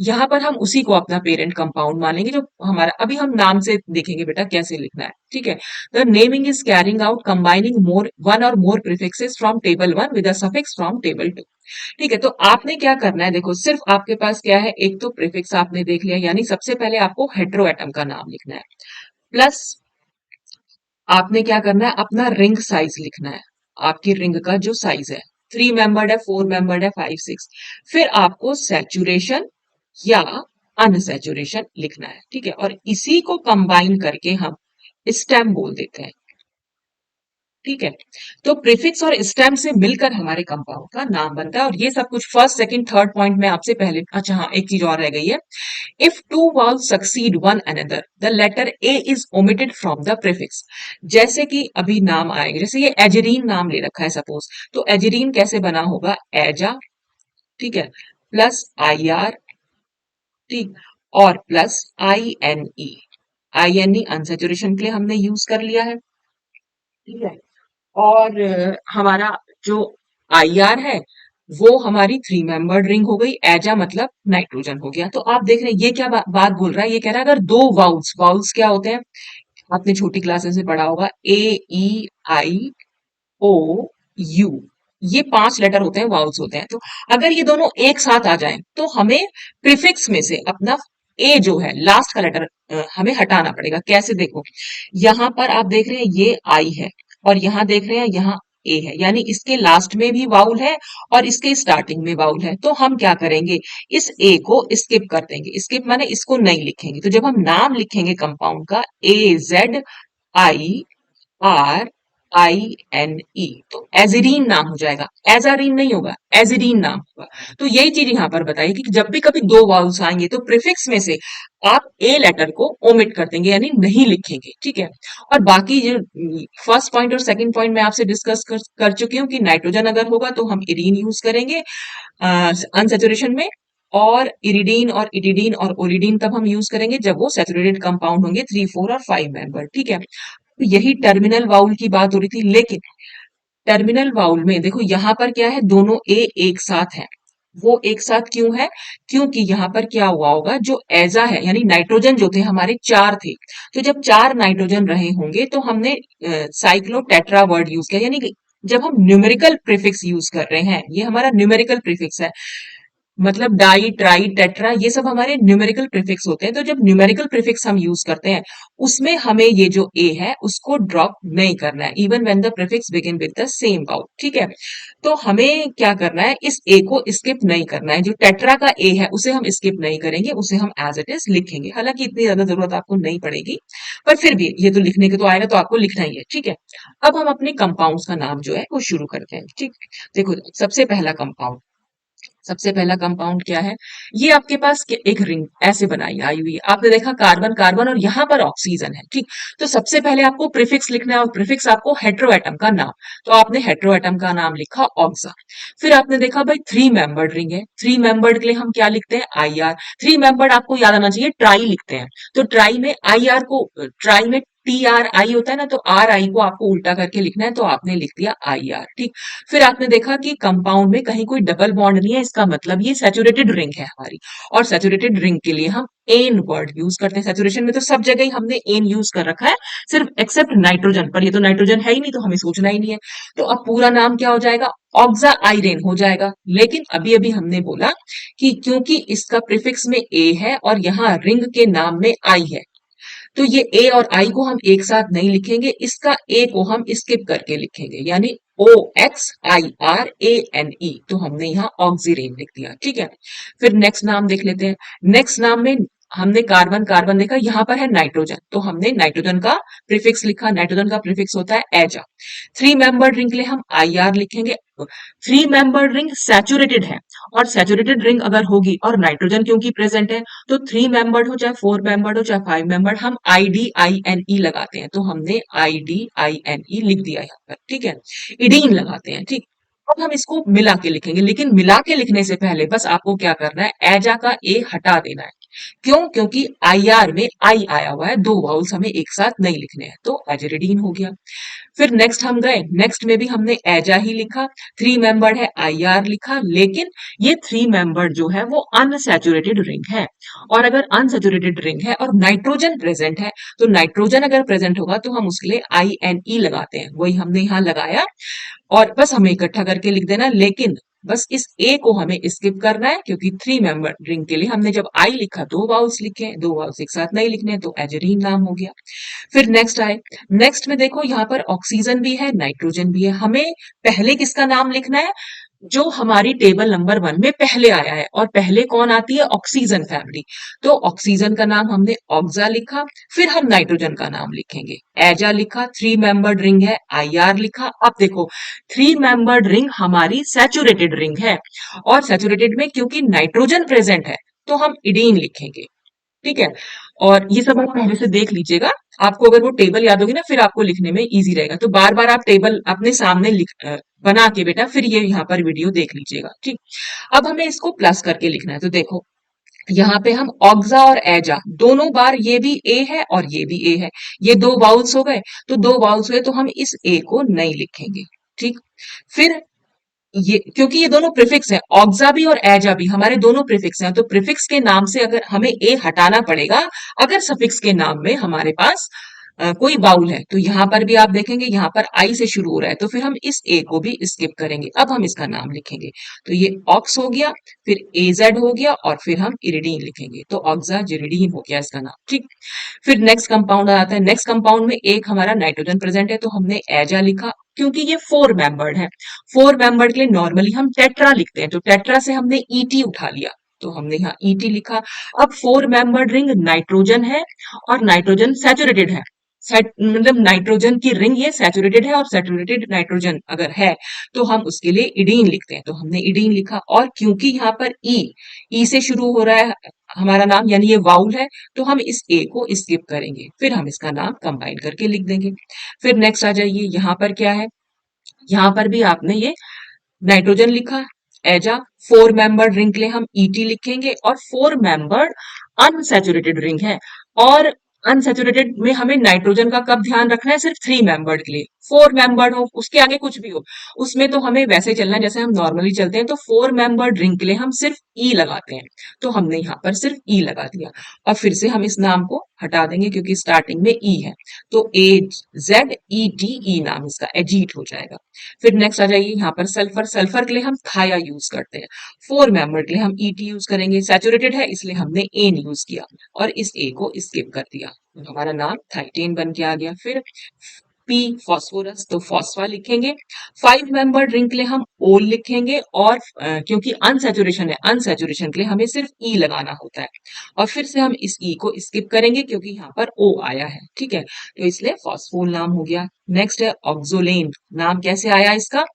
यहाँ पर हम उसी को अपना पेरेंट कंपाउंड मानेंगे, जो हमारा अभी हम नाम से देखेंगे बेटा कैसे लिखना है, ठीक है। The naming is carrying out combining more one or more prefixes from table one with a suffix from table two, ठीक है। तो आपने क्या करना है, देखो सिर्फ आपके पास क्या है, एक तो प्रीफिक्स आपने देख लिया, यानी सबसे पहले आपको हेट्रो एटम का नाम लिखना है, प्लस आपने क्या करना है, अपना रिंग साइज लिखना है, आपकी रिंग का जो साइज है, थ्री मेंबर्ड है, फोर मेंबर्ड है, फाइव सिक्स। फिर आपको सैचुरेशन या अनसैचुरेशन लिखना है, ठीक है। और इसी को कंबाइन करके हम स्टेम बोल देते हैं, ठीक है। तो प्रीफिक्स और स्टेम से मिलकर हमारे कंपाउंड का नाम बनता है, और ये सब कुछ फर्स्ट सेकंड थर्ड पॉइंट में आपसे पहले, अच्छा हाँ एक चीज और रह गई है। If two vowels succeed one another the letter a is omitted from the prefix। जैसे कि अभी नाम आएंगे, जैसे ये एजरीन नाम ले रखा है सपोज, तो एजरीन कैसे बना होगा, एजा, ठीक है, प्लस आई आर, ठीक, और plus I N E. I N E unsaturation के लिए हमने यूज कर लिया है, ठीक है। और हमारा जो आई आर है वो हमारी थ्री मेंबर्ड रिंग हो गई, एजा मतलब नाइट्रोजन हो गया। तो आप देख रहे हैं ये क्या बात बोल रहा है, ये कह रहा है अगर दो वाउल्स, वाउल्स क्या होते हैं, आपने छोटी क्लासेस में पढ़ा होगा, ए ई आई ओ यू, ये पांच लेटर होते हैं, वाउल्स होते हैं। तो अगर ये दोनों एक साथ आ जाएं तो हमें प्रीफिक्स में से अपना ए जो है लास्ट का लेटर हमें हटाना पड़ेगा। कैसे, देखो यहां पर आप देख रहे हैं ये आई है, और यहां देख रहे हैं यहाँ ए है, यानी इसके लास्ट में भी वाउल है और इसके स्टार्टिंग में वाउल है। तो हम क्या करेंगे, इस ए को स्किप कर देंगे, स्किप माने इसको नहीं लिखेंगे। तो जब हम नाम लिखेंगे कंपाउंड का, A Z I R I N E, तो एजरीन नाम हो जाएगा, एजारीन नहीं होगा, एजरीन नाम होगा। तो यही चीज यहां पर बताइए कि जब भी कभी दो वाउल्स आएंगे तो प्रीफिक्स में से आप ए लेटर को ओमिट कर देंगे, यानी नहीं लिखेंगे, ठीक है। और बाकी जो फर्स्ट पॉइंट और सेकंड पॉइंट में आपसे डिस्कस कर चुकी हूँ कि नाइट्रोजन अगर होगा तो हम इरीन यूज करेंगे अनसेचुरेशन में, और इरिडीन और इटिडीन और ओरिडीन तब हम यूज करेंगे जब वो सेचुरेटेड कंपाउंड होंगे, 3 4 और 5 मेंबर, ठीक है। तो यही टर्मिनल वाउल की बात हो रही थी, लेकिन टर्मिनल वाउल में देखो यहाँ पर क्या है, दोनों ए एक साथ है। वो एक साथ क्यों है, क्योंकि यहाँ पर क्या हुआ होगा, जो एजा है यानी नाइट्रोजन जो थे हमारे चार थे, तो जब चार नाइट्रोजन रहे होंगे तो हमने साइक्लो टेट्रा वर्ड यूज किया, यानी कि जब हम न्यूमेरिकल प्रीफिक्स यूज कर रहे हैं, ये हमारा न्यूमेरिकल प्रीफिक्स है, मतलब डाई ट्राई टेट्रा ये सब हमारे न्यूमेरिकल प्रीफिक्स होते हैं। तो जब न्यूमेरिकल प्रीफिक्स हम यूज करते हैं उसमें हमें ये जो ए है उसको ड्रॉप नहीं करना है, even when the prefix begin with the same vowel, ठीक है। तो हमें क्या करना है, इस ए को स्किप नहीं करना है, जो टेट्रा का ए है उसे हम स्किप नहीं करेंगे, उसे हम एज इट इज लिखेंगे। हालांकि इतनी ज्यादा जरूरत आपको नहीं पड़ेगी, पर फिर भी ये तो लिखने के तो आएगा तो आपको लिखना ही है, ठीक है। अब हम अपने कंपाउंड्स का नाम जो है वो शुरू करते हैं, ठीक। देखो सबसे पहला कंपाउंड, सबसे पहला कंपाउंड क्या है, ये आपके पास एक रिंग ऐसे बनाई आई हुई है, आपने देखा कार्बन कार्बन और यहाँ पर ऑक्सीजन है, ठीक। तो सबसे पहले आपको प्रीफिक्स लिखना है, और प्रीफिक्स आपको हेट्रोएटम का नाम, तो आपने हेट्रोएटम का नाम लिखा ऑक्सा। फिर आपने देखा भाई थ्री मेंबर्ड रिंग है, थ्री मेंबर्ड के लिए हम क्या लिखते हैं, आई आर। थ्री मेंबर्ड आपको याद आना चाहिए, ट्राई लिखते हैं, तो ट्राई में आई आर को, ट्राई में टी आर आई होता है ना, तो आर आई को आपको उल्टा करके लिखना है, तो आपने लिख दिया आई आर, ठीक। फिर आपने देखा कि कंपाउंड में कहीं कोई डबल बॉन्ड नहीं है, इसका मतलब ये सैचुरेटेड रिंग है हमारी, और सैचुरेटेड रिंग के लिए हम एन वर्ड यूज करते हैं। सैचुरेशन में तो सब जगह ही हमने एन यूज कर रखा है, सिर्फ एक्सेप्ट नाइट्रोजन पर, ये तो नाइट्रोजन है ही नहीं तो हमें सोचना ही नहीं है। तो अब पूरा नाम क्या हो जाएगा, ऑक्सा आयरेन हो जाएगा। लेकिन अभी अभी हमने बोला कि क्योंकि इसका प्रीफिक्स में ए है और यहाँ रिंग के नाम में आई है, तो ये ए और आई को हम एक साथ नहीं लिखेंगे, इसका ए को हम स्किप करके लिखेंगे, यानी O X I R A N E, तो हमने यहाँ ऑक्सीरेन लिख दिया, ठीक है। फिर नेक्स्ट नाम देख लेते हैं। नेक्स्ट नाम में हमने कार्बन कार्बन देखा, यहाँ पर है नाइट्रोजन, तो हमने नाइट्रोजन का प्रीफिक्स लिखा, नाइट्रोजन का प्रीफिक्स होता है एजा। थ्री मेंबर्ड रिंग के लिए हम आई आर लिखेंगे। थ्री मेंबर्ड रिंग सैचुरेटेड है, और सैचुरेटेड रिंग अगर होगी और नाइट्रोजन क्योंकि प्रेजेंट है, तो थ्री मेंबर्ड हो चाहे फोर मेंबर्ड हो चाहे फाइव मेंबर्ड, हम आई डी आई एन ई लगाते हैं, तो हमने आई डी आई एन ई लिख दिया यहाँ पर, ठीक है। इडीन लगाते हैं, ठीक। अब हम इसको मिला के लिखेंगे, लेकिन मिला के लिखने से पहले बस आपको क्या करना है, एजा का ए हटा देना है। क्यों, क्योंकि आई आर में आई आया हुआ है, दो वाउल्स हमें एक साथ नहीं लिखने हैं, तो एजेरिडीन हो गया। फिर नेक्स्ट हम गए, नेक्स्ट में भी हमने एजा ही लिखा, थ्री मेंबर्ड है आई आर लिखा, लेकिन ये थ्री मेंबर्ड जो है वो अनसैचुरेटेड रिंग है, और अगर अनसैचुरेटेड रिंग है और नाइट्रोजन प्रेजेंट है, तो नाइट्रोजन अगर प्रेजेंट होगा तो हम उसके लिए आई एन ई लगाते हैं, वही हमने यहाँ लगाया, और बस हमें इकट्ठा करके लिख देना। लेकिन बस इस ए को हमें स्किप करना है, क्योंकि थ्री मेंबर रिंग के लिए हमने जब आई लिखा दो वाउल्स लिखे, दो वाउल्स एक साथ नहीं लिखने, तो एजरीन नाम हो गया। फिर नेक्स्ट आए, नेक्स्ट में देखो यहाँ पर ऑक्सीजन भी है नाइट्रोजन भी है, हमें पहले किसका नाम लिखना है, जो हमारी टेबल नंबर 1 में पहले आया है, और पहले कौन आती है? Oxygen family. तो ऑक्सीजन का नाम हमने ऑक्सा लिखा, फिर हम नाइट्रोजन का नाम लिखेंगे। एजा लिखा, 3 मेंबर्ड रिंग है, आईआर लिखा। अब देखो, 3 मेंबर्ड रिंग हमारी सैचुरेटेड रिंग है, और सैचुरेटेड में क्योंकि नाइट्रोजन प्रेजेंट है तो हम इडीन लिखेंगे। ठीक है, और ये सब आप पहले से देख लीजिएगा। आपको अगर वो टेबल याद होगी ना, फिर आपको लिखने में इजी रहेगा। तो बार बार आप टेबल अपने सामने बना के बेटा फिर ये यहाँ पर वीडियो देख लीजिएगा। ठीक, अब हमें इसको प्लस करके लिखना है। तो देखो, यहाँ पे हम ऑक्सा और एजा दोनों बार, ये भी ए है और ये भी ए है, ये दो बाउल्स हो गए। तो दो बाउल्स हुए तो हम इस ए को नहीं लिखेंगे। ठीक, फिर ये क्योंकि ये दोनों प्रीफिक्स हैं, ऑक्सा भी और एजा भी हमारे दोनों प्रीफिक्स हैं, तो प्रीफिक्स के नाम से अगर हमें ए हटाना पड़ेगा, अगर सफिक्स के नाम में हमारे पास कोई बाउल है। तो यहाँ पर भी आप देखेंगे, यहाँ पर आई से शुरू हो रहा है, तो फिर हम इस ए को भी स्किप करेंगे। अब हम इसका नाम लिखेंगे। तो ये ऑक्स हो गया, फिर एजेड हो गया, और फिर हम इरिडीन लिखेंगे। तो ऑक्सा जिरिडीन हो गया इसका नाम। ठीक, फिर नेक्स्ट कंपाउंड आता है। नेक्स्ट कंपाउंड में एक हमारा नाइट्रोजन प्रेजेंट है, तो हमने एजा लिखा, क्योंकि ये 4 मेंबर्ड है। 4 मेंबर्ड के लिए नॉर्मली हम टेट्रा लिखते हैं, तो टेट्रा से हमने ईटी उठा लिया, तो हमने यहाँ ईटी लिखा। अब 4 मेंबर्ड रिंग नाइट्रोजन है, और नाइट्रोजन सैचुरेटेड है। मतलब नाइट्रोजन की रिंग ये सैचुरेटेड है, और सैचुरेटेड नाइट्रोजन अगर है तो हम उसके लिए इडीन लिखते हैं, तो हमने इडीन लिखा। और क्योंकि यहाँ पर ई से शुरू हो रहा है हमारा नाम, यानी ये वाउल है, तो हम इस ए को स्किप करेंगे, फिर हम इसका नाम कंबाइन करके लिख देंगे। फिर नेक्स्ट आ जाइए, यहाँ पर क्या है? यहाँ पर भी आपने ये नाइट्रोजन लिखा, एजा। 4 मेंबर्ड रिंग के लिए हम ईटी लिखेंगे, और 4 मेंबर्ड अनसैचुरेटेड रिंग है। और अनसैचुरेटेड में हमें नाइट्रोजन का कब ध्यान रखना है? सिर्फ 3 मेंबर्ड के लिए। 4 मेंबर्ड हो, उसके आगे कुछ भी हो, उसमें तो हमें वैसे चलना है जैसे हम नॉर्मली चलते हैं। तो 4 मेंबर्ड रिंग के लिए हम सिर्फ ई लगाते हैं, तो हमने यहाँ पर सिर्फ ई लगा दिया। और फिर से हम इस नाम को हटा देंगे क्योंकि स्टार्टिंग में ई है, तो ए जेड ई डी ई नाम इसका एजीट हो जाएगा। फिर नेक्स्ट आ जाइए, यहाँ पर सल्फर। सल्फर के लिए हम थाया यूज करते हैं। 4 मेंबर के लिए हम ईटी यूज करेंगे, सैचुरेटेड है इसलिए हमने एन यूज किया, और इस ए को स्किप कर दिया, तो हमारा नाम थाइटेन बन के आ गया। फिर पी फॉस्फोरस, तो फॉस्फा लिखेंगे। 5 मेंबर रिंग के लिए हम ओल लिखेंगे, और क्योंकि अनसैचुरेशन है, अनसैचुरेशन के लिए हमें सिर्फ ई लगाना होता है, और फिर से हम इस ई को स्किप करेंगे क्योंकि यहाँ पर ओ आया है। ठीक है, तो इसलिए फॉस्फोल नाम हो गया। नेक्स्ट है ऑक्सोलेन। नाम कैसे आया इसका?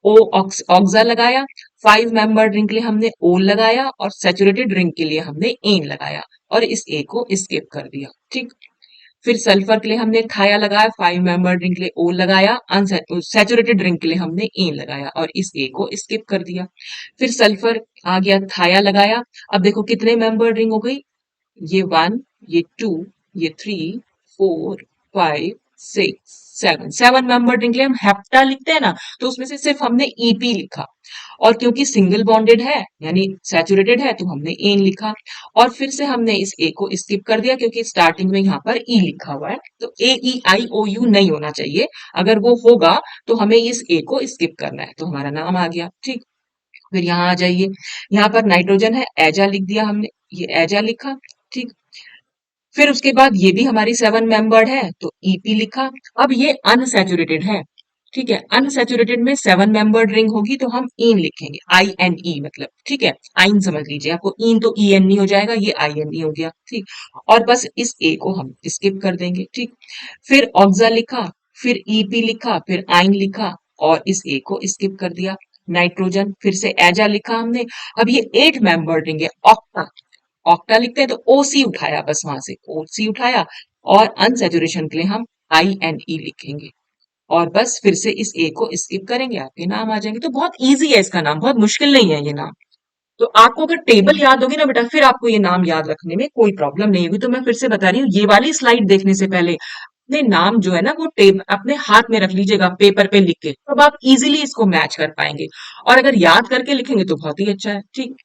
ओ ऑक्सा लगाया, 5 मेंबर रिंग के लिए हमने ओल लगाया, और सैचुरेटेड रिंग के लिए हमने एन लगाया, और इस ए को स्किप कर दिया। ठीक, फिर सल्फर के लिए हमने थाया लगाया, 5 मेंबर रिंग के लिए ओ लगाया, सैचुरेटेड रिंग के लिए हमने एन लगाया, और इस ए को स्किप कर दिया। फिर सल्फर आ गया, थाया लगाया। अब देखो कितने मेंबर रिंग हो गई? ये 1, ये 2, ये 3, 4, 5, 6, 7। 7 मेंबर रिंग के लिए हम हेप्टा लिखते हैं ना, तो उसमें से सिर्फ हमने ईपी लिखा, और क्योंकि सिंगल बॉन्डेड है यानी सैचुरेटेड है तो हमने एन लिखा, और फिर से हमने इस ए को स्किप कर दिया क्योंकि स्टार्टिंग में यहाँ पर ई लिखा हुआ है, तो ए ई आई ओ यू नहीं होना चाहिए। अगर वो होगा तो हमें इस ए को स्किप करना है, तो हमारा नाम आ गया। ठीक, फिर यहाँ आ जाइए, यहाँ पर नाइट्रोजन है, एजा लिख दिया हमने, ये एजा लिखा। ठीक, फिर उसके बाद ये भी हमारी 7 मेंबर्ड है, तो ईपी लिखा। अब ये अनसैचुरेटेड है। ठीक है, अनसैचुरेटेड में 7 मेंबर्ड रिंग होगी तो हम इन लिखेंगे, आई एन ई मतलब। ठीक है, आइन समझ लीजिए, आपको इन तो ई एन ई हो जाएगा, ये आई एन ई हो गया। ठीक, और बस इस ए को हम स्किप कर देंगे। ठीक, फिर ऑक्सा लिखा, फिर ईपी लिखा, फिर आइन लिखा, और इस ए को स्किप कर दिया। नाइट्रोजन, फिर से एजा लिखा हमने। अब ये 8 मेंबर्ड रिंग है, ऑक्टा। ऑक्टा लिखते हैं तो ओसी उठाया, बस वहां से ओसी उठाया, और अनसैचुरेशन के लिए हम आई एन ई लिखेंगे, और बस फिर से इस ए को स्किप करेंगे, आपके नाम आ जाएंगे। तो बहुत इजी है इसका नाम, बहुत मुश्किल नहीं है ये नाम। तो आपको अगर टेबल याद होगी ना बेटा, फिर आपको ये नाम याद रखने में कोई प्रॉब्लम नहीं होगी। तो मैं फिर से बता रही हूँ, ये वाली स्लाइड देखने से पहले अपने नाम जो है ना वो टेब अपने हाथ में रख लीजिएगा, पेपर पे लिख के, तब आप इजीली इसको मैच कर पाएंगे। और अगर याद करके लिखेंगे तो बहुत ही अच्छा है। ठीक,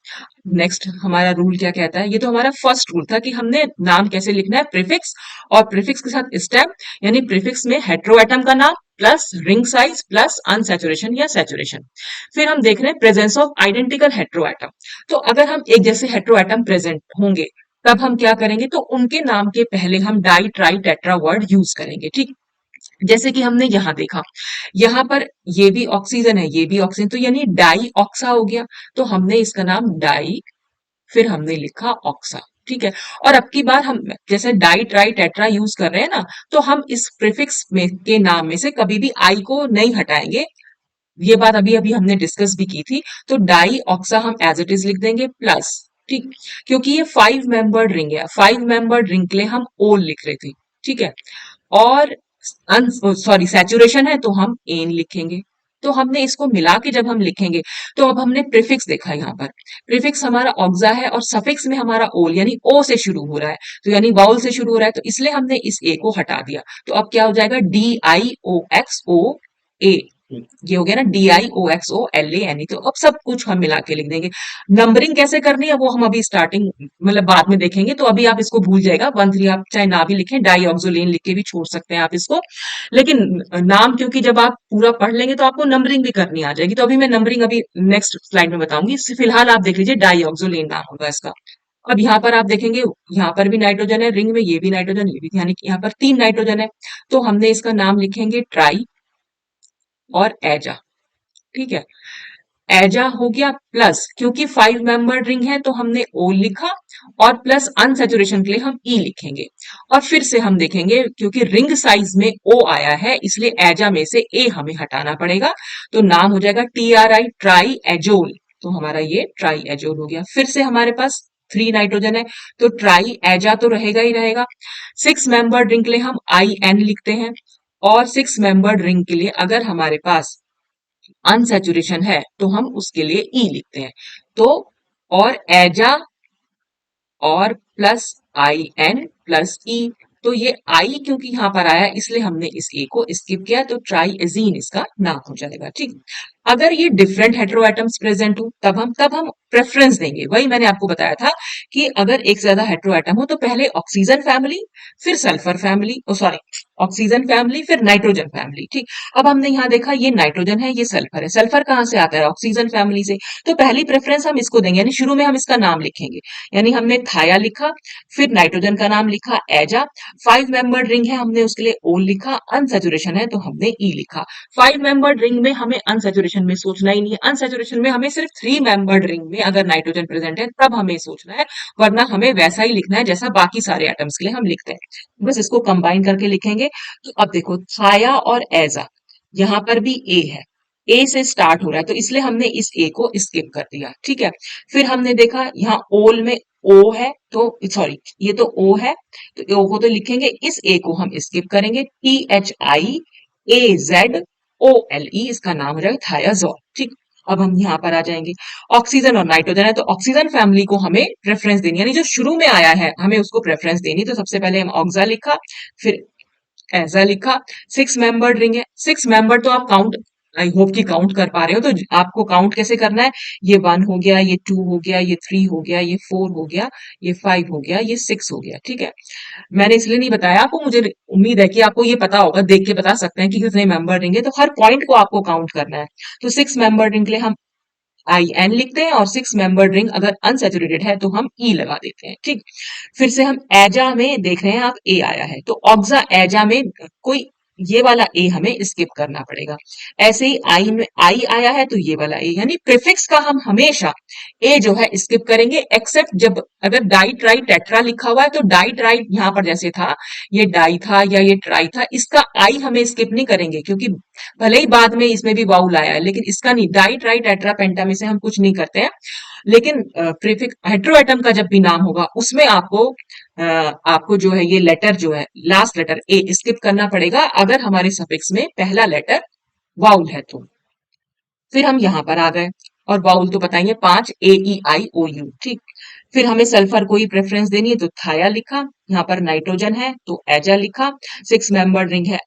नेक्स्ट हमारा रूल क्या कहता है? ये तो हमारा फर्स्ट रूल था कि हमने नाम कैसे लिखना है, प्रीफिक्स, और प्रीफिक्स के साथ स्टेप, यानी प्रीफिक्स में हेट्रोएटम का नाम plus ring size plus unsaturation या सैचुरेशन। फिर हम देख रहे हैं प्रेजेंस ऑफ आइडेंटिकल हेट्रोएटम। तो अगर हम एक जैसे हेट्रोएटम प्रेजेंट होंगे तब हम क्या करेंगे? तो उनके नाम के पहले हम di tri tetra word use करेंगे। ठीक, जैसे कि हमने यहाँ देखा, यहाँ पर ये भी ऑक्सीजन है, ये भी ऑक्सीजन, तो यानी डाई ऑक्सा हो गया। तो हमने इसका नाम डाई, फिर हमने लिखा ऑक्सा। ठीक है। और अब की बार हम जैसे डाई ट्राई टेट्रा यूज कर रहे हैं ना, तो हम इस प्रीफिक्स में के नाम में से कभी भी आई को नहीं हटाएंगे। ये बात अभी अभी हमने डिस्कस भी की थी। तो डाई ऑक्सा हम एज इट इज लिख देंगे प्लस। ठीक। क्योंकि ये 5 मेंबर्ड रिंग है, 5 मेंबर्ड रिंग के लिए हम ओल लिख रहे थे। ठीक है। और सॉरी सैचुरेशन है तो हम एन लिखेंगे। तो हमने इसको मिला के जब हम लिखेंगे, तो अब हमने प्रीफिक्स देखा यहाँ पर। प्रीफिक्स हमारा ऑक्सा है और सफिक्स में हमारा ओल यानी ओ से शुरू हो रहा है, तो यानी वाउल से शुरू हो रहा है, तो इसलिए हमने इस ए को हटा दिया। तो अब क्या हो जाएगा, DIOXO A। ये हो गया ना, DIOXOLANE। तो अब सब कुछ हम मिला के लिख देंगे। नंबरिंग कैसे करनी है वो हम अभी स्टार्टिंग मतलब बाद में देखेंगे, तो अभी आप इसको भूल जाएगा। 1 3 आप चाहे ना भी लिखें, डाईऑक्सोलेन लिख के भी छोड़ सकते हैं आप इसको। लेकिन नाम, क्योंकि जब आप पूरा पढ़ लेंगे तो आपको नंबरिंग भी करनी आ जाएगी, तो अभी मैं नंबरिंग अभी नेक्स्ट स्लाइड में बताऊंगी। फिलहाल आप देख लीजिए, डाईऑक्सोलेन नाम होगा इसका। अब यहाँ पर आप देखेंगे, यहाँ पर भी नाइट्रोजन है रिंग में, ये भी नाइट्रोजन, ये भी, यानी कि यहाँ पर 3 नाइट्रोजन है। तो हमने इसका नाम लिखेंगे ट्राई और एजा। ठीक है। एजा हो गया प्लस, क्योंकि 5 मेंबर्ड रिंग है तो हमने ओ लिखा, और प्लस अनसेचुरेशन के लिए हम ई लिखेंगे। और फिर से हम देखेंगे, क्योंकि रिंग साइज में ओ आया है इसलिए एजा में से ए हमें हटाना पड़ेगा। तो नाम हो जाएगा TRI, ट्राई एजोल। तो हमारा ये ट्राई एजोल हो गया। फिर से हमारे पास 3 नाइट्रोजन है, तो ट्राई एजा तो रहेगा ही रहेगा। 6 मेंबर्ड रिंग के लिए हम IN लिखते हैं, और 6 मेंबर्ड रिंग के लिए अगर हमारे पास अनसैचुरेशन है तो हम उसके लिए ई लिखते हैं। तो और एजा और प्लस IN प्लस ई। तो ये आई क्योंकि यहां पर आया इसलिए हमने इस ए को स्किप किया, तो ट्राईएजीन इसका नाम हो जाएगा। ठीक। अगर ये डिफरेंट हेटेरोएटम्स प्रेजेंट हो तब हम प्रेफरेंस देंगे। वही मैंने आपको बताया था कि अगर एक से ज्यादा हेटेरोएटम हो तो पहले ऑक्सीजन फैमिली, फिर सल्फर फैमिली, ओ सॉरी, ऑक्सीजन फैमिली फिर नाइट्रोजन फैमिली। ठीक। अब हमने यहाँ देखा ये नाइट्रोजन है, ये सल्फर है। सल्फर कहाँ से आता है, ऑक्सीजन फैमिली से। तो पहली प्रेफरेंस हम इसको देंगे, यानी शुरू में हम इसका नाम लिखेंगे। यानी हमने थाया लिखा, फिर नाइट्रोजन का नाम लिखा एजा। 5 मेंबर्ड रिंग है, हमने उसके लिए ओ लिखा। अनसेचुरेशन है तो हमने ई लिखा। 5 मेंबर्ड रिंग में हमें अनसेचुरेशन में सोचना ही नहीं है। अनसेचुरेशन में हमें सिर्फ 3 मेंबर्ड रिंग में अगर नाइट्रोजन प्रेजेंट है तब हमें सोचना है, वरना हमें वैसा ही लिखना है जैसा बाकी सारे एटम्स के लिए हम लिखते हैं। बस इसको कंबाइन करके लिखेंगे। तो अब देखो, थाया और एजा, यहाँ पर भी ए है, ए से स्टार्ट हो रहा है, तो इसलिए हमने इस ए को स्किप कर दिया। ठीक है। फिर हमने देखा यहाँ ओल में ओ है, तो सॉरी ये तो ओ है, तो ओ को तो लिखेंगे, इस ए को हम स्किप करेंगे। THIAZOLE, इसका नाम हो जाएगा थायाजोल। ठीक। अब हम यहाँ पर आ जाएंगे, ऑक्सीजन और नाइट्रोजन है तो ऑक्सीजन फैमिली को हमें प्रेफरेंस देनी, यानी जो शुरू में आया है हमें उसको प्रेफरेंस देनी। तो सबसे पहले हम ऑक्सा लिखा, फिर ऐसा लिखा। 6 मेंबर्ड रिंग है, 6 मेंबर तो आप काउंट, आई होप कि काउंट कर पा रहे हो। तो आपको काउंट कैसे करना है, ये 1 हो गया, ये 2 हो गया, ये 3 हो गया, ये 4 हो गया, ये 5 हो गया, ये 6 हो गया। ठीक है। मैंने इसलिए नहीं बताया आपको, मुझे उम्मीद है कि आपको ये पता होगा, देख के बता सकते हैं कि कितने मेंबर रिंग है, तो हर पॉइंट को आपको काउंट करना है। तो 6 मेंबर रिंग के लिए हम IN लिखते हैं, और 6 मेंबर्ड रिंग अगर अनसेचुरेटेड है तो हम ई लगा देते हैं। ठीक। फिर से हम एजा में देख रहे हैं आप, ए आया है, तो ऑक्सा एजा में कोई ये वाला ए हमें स्किप करना पड़ेगा। ऐसे ही आई में आई आया है तो ये वाला ए, यानी प्रीफिक्स का हम हमेशा ए जो है स्किप करेंगे, एक्सेप्ट जब अगर डाई ट्राई टेट्रा लिखा हुआ है तो डाई ट्राई यहाँ पर जैसे था, ये डाई था या ये ट्राई था, इसका आई हमें स्किप नहीं करेंगे, क्योंकि भले ही बाद में इसमें भी वाउल आया है लेकिन इसका नहीं। डाई ट्राई टेट्रा पेंटा में से हम कुछ नहीं करते हैं। लेकिन प्रीफिक्स हेट्रोएटम का जब भी नाम होगा उसमें आपको जो है ये लेटर जो है लास्ट लेटर ए स्किप करना पड़ेगा, अगर हमारे सफिक्स में पहला लेटर वाउल है तो। फिर हम यहाँ पर आ गए, और वाउल तो बताइए 5 AEIOU। ठीक। फिर हमें सल्फर को ही प्रेफरेंस देनी है, तो थाया लिखा। यहाँ पर नाइट्रोजन है तो एजा लिखा। 6 मेंबर रिंग है,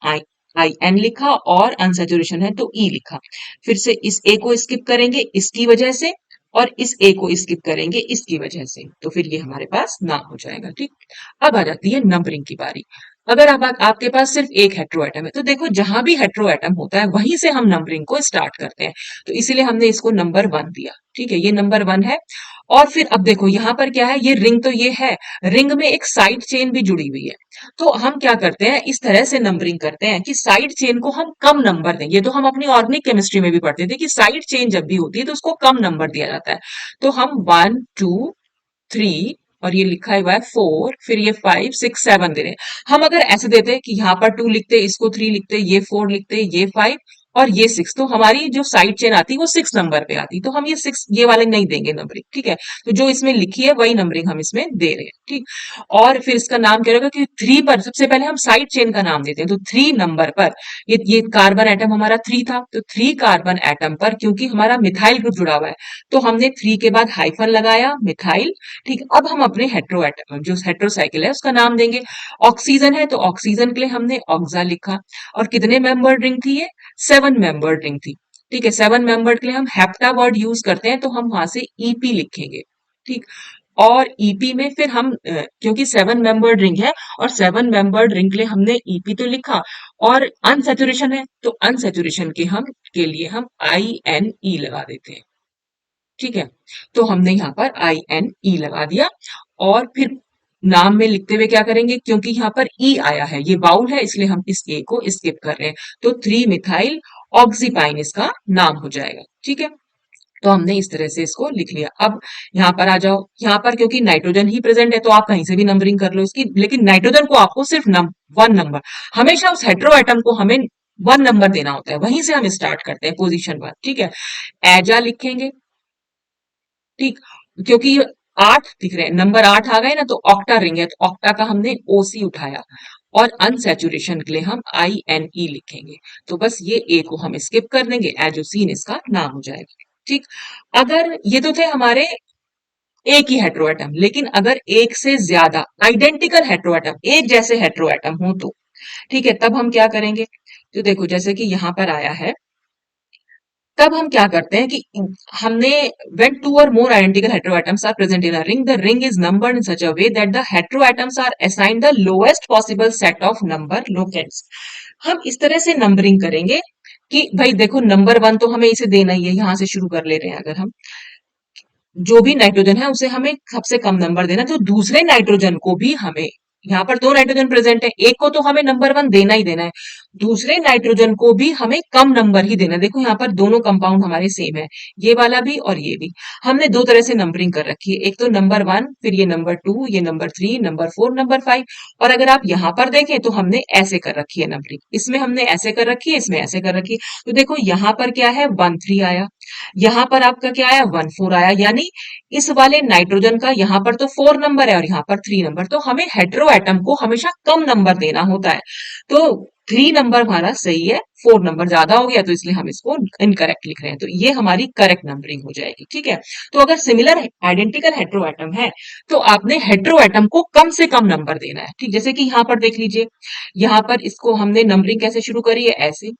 IN लिखा, और अनसेचुरेशन है तो ई लिखा। फिर से इस ए को स्किप करेंगे इसकी वजह से, और इस ए को स्किप करेंगे इसकी वजह से, तो फिर ये हमारे पास नाम हो जाएगा। ठीक। अब आ जाती है नंबरिंग की बारी। अगर आपके पास सिर्फ एक हेट्रोएटम है तो देखो, जहां भी हेट्रोएटम होता है वहीं से हम नंबरिंग को स्टार्ट करते हैं, तो इसीलिए हमने इसको नंबर 1 दिया। ठीक है, ये नंबर 1 है। और फिर अब देखो यहाँ पर क्या है, ये रिंग तो ये है, रिंग में एक साइड चेन भी जुड़ी हुई है। तो हम क्या करते हैं, इस तरह से नंबरिंग करते हैं कि साइड चेन को हम कम नंबर दें। ये तो हम अपनी ऑर्गेनिक केमिस्ट्री में भी पढ़ते थे कि साइड चेन जब भी होती है तो उसको कम नंबर दिया जाता है। तो हम 1 2 3 और ये लिखा हुआ है 4, फिर ये 5 6 7 दे रहे हैं। हम अगर ऐसे देते कि यहाँ पर 2 लिखते, इसको 3 लिखते, ये 4 लिखते, ये 5 और ये 6, तो हमारी जो साइड चेन आती वो 6 नंबर पे आती। तो हम ये 6 ये वाले नहीं देंगे नंबरिंग, ठीक है। तो जो इसमें लिखी है वही नंबरिंग हम इसमें दे रहे हैं, ठीक। और फिर इसका नाम क्या रहेगा कि 3 पर सबसे पहले हम साइड चेन का नाम देते हैं। तो 3 नंबर पर ये कार्बन एटम हमारा 3 था, तो 3 कार्बन एटम पर क्योंकि हमारा मिथाइल ग्रुप जुड़ा हुआ है तो हमने 3 के बाद हाइफन लगाया, मिथाइल, ठीक। अब हम अपने हेट्रो एटम जो हेट्रोसाइकिल है उसका नाम देंगे। ऑक्सीजन है तो ऑक्सीजन के लिए हमने ऑक्सा लिखा। और कितने मेंबर रिंग थी ये, 7 मेंबर रिंग थी, ठीक है। 7 मेंबर के लिए हम हेप्टा वर्ड यूज करते हैं तो हम वहां से ईपी लिखेंगे, ठीक। और ईपी में फिर हम क्योंकि 7 मेंबर्ड रिंग है और 7 मेंबर्ड रिंग के लिए हमने ईपी तो लिखा, और अनसेचुरेशन है तो अनसेचुरेशन के लिए हम आई एन ई लगा देते हैं, ठीक है। तो हमने यहाँ पर आई एन ई लगा दिया। और फिर नाम में लिखते हुए क्या करेंगे, क्योंकि यहाँ पर ई आया है, ये बाउल है इसलिए हम इस ए को स्किप कर रहे हैं। तो 3 मिथाइल ऑक्सीपाइन इसका नाम हो जाएगा, ठीक है। तो हमने इस तरह से इसको लिख लिया। अब यहाँ पर आ जाओ, यहाँ पर क्योंकि नाइट्रोजन ही प्रेजेंट है तो आप कहीं से भी नंबरिंग कर लो इसकी, लेकिन नाइट्रोजन को आपको सिर्फ 1 नंबर, हमेशा उस हेट्रो एटम को हमें 1 नंबर देना होता है, वहीं से हम स्टार्ट करते हैं पोजीशन 1, ठीक है। एजा लिखेंगे, ठीक। क्योंकि 8 दिख रहे हैं, नंबर 8 आ गए ना, तो ऑक्टा रिंग है तो ऑक्टा का हमने ओसी उठाया। और अनसेचुरेशन के लिए हम आई एन ई लिखेंगे। तो बस ये ए को हम स्किप कर देंगे, एजोसीन इसका नाम हो जाएगा, ठीक। अगर ये तो थे हमारे एक ही हेट्रोएटम, लेकिन अगर एक से ज्यादा आइडेंटिकल हेट्रोएटम, एक जैसे हेट्रोएटम हो तो, ठीक है, तब हम क्या करेंगे। तो देखो जैसे कि यहां पर आया है, तब हम क्या करते हैं कि हमने when two or more identical heteroatoms are present in a ring, the ring is numbered in such a way that the heteroatoms are assigned the lowest possible set of number locants. हम इस तरह से numbering करेंगे कि भाई देखो number 1 तो हमें इसे देना ही है, यहां से शुरू कर ले रहे हैं अगर हम, जो भी नाइट्रोजन है उसे हमें सबसे कम नंबर देना, तो दूसरे नाइट्रोजन को भी हमें, यहाँ पर 2 नाइट्रोजन प्रेजेंट है, एक को तो हमें नंबर 1 देना ही देना है, दूसरे नाइट्रोजन को भी हमें कम नंबर ही देना है। देखो यहाँ पर दोनों कंपाउंड हमारे सेम है, ये वाला भी और ये भी। हमने दो तरह से नंबरिंग कर रखी है, एक तो नंबर 1, फिर ये नंबर 2, ये नंबर 3, नंबर 4, नंबर 5। और अगर आप यहाँ पर देखें तो हमने ऐसे कर रखी है नंबरिंग, इसमें हमने ऐसे कर रखी है, इसमें ऐसे कर रखी है। तो देखो यहाँ पर क्या है, 1 3 आया, यहाँ पर आपका क्या आया, 1 4 आया, यानी इस वाले नाइट्रोजन का यहाँ पर तो 4 नंबर है और यहाँ पर 3 नंबर, तो हमें हेट्रो एटम को हमेशा कम नंबर देना होता है। तो 3 नंबर हमारा सही है, 4 नंबर ज्यादा हो गया तो इसलिए हम इसको इनकरेक्ट लिख रहे हैं। तो ये हमारी करेक्ट नंबरिंग हो जाएगी, ठीक है। तो अगर सिमिलर आइडेंटिकल हेट्रो एटम है तो आपने हेट्रो एटम को कम से कम नंबर देना है, ठीक। जैसे कि यहाँ पर देख लीजिए, यहाँ पर इसको हमने नंबरिंग कैसे शुरू करी है, ऐसे।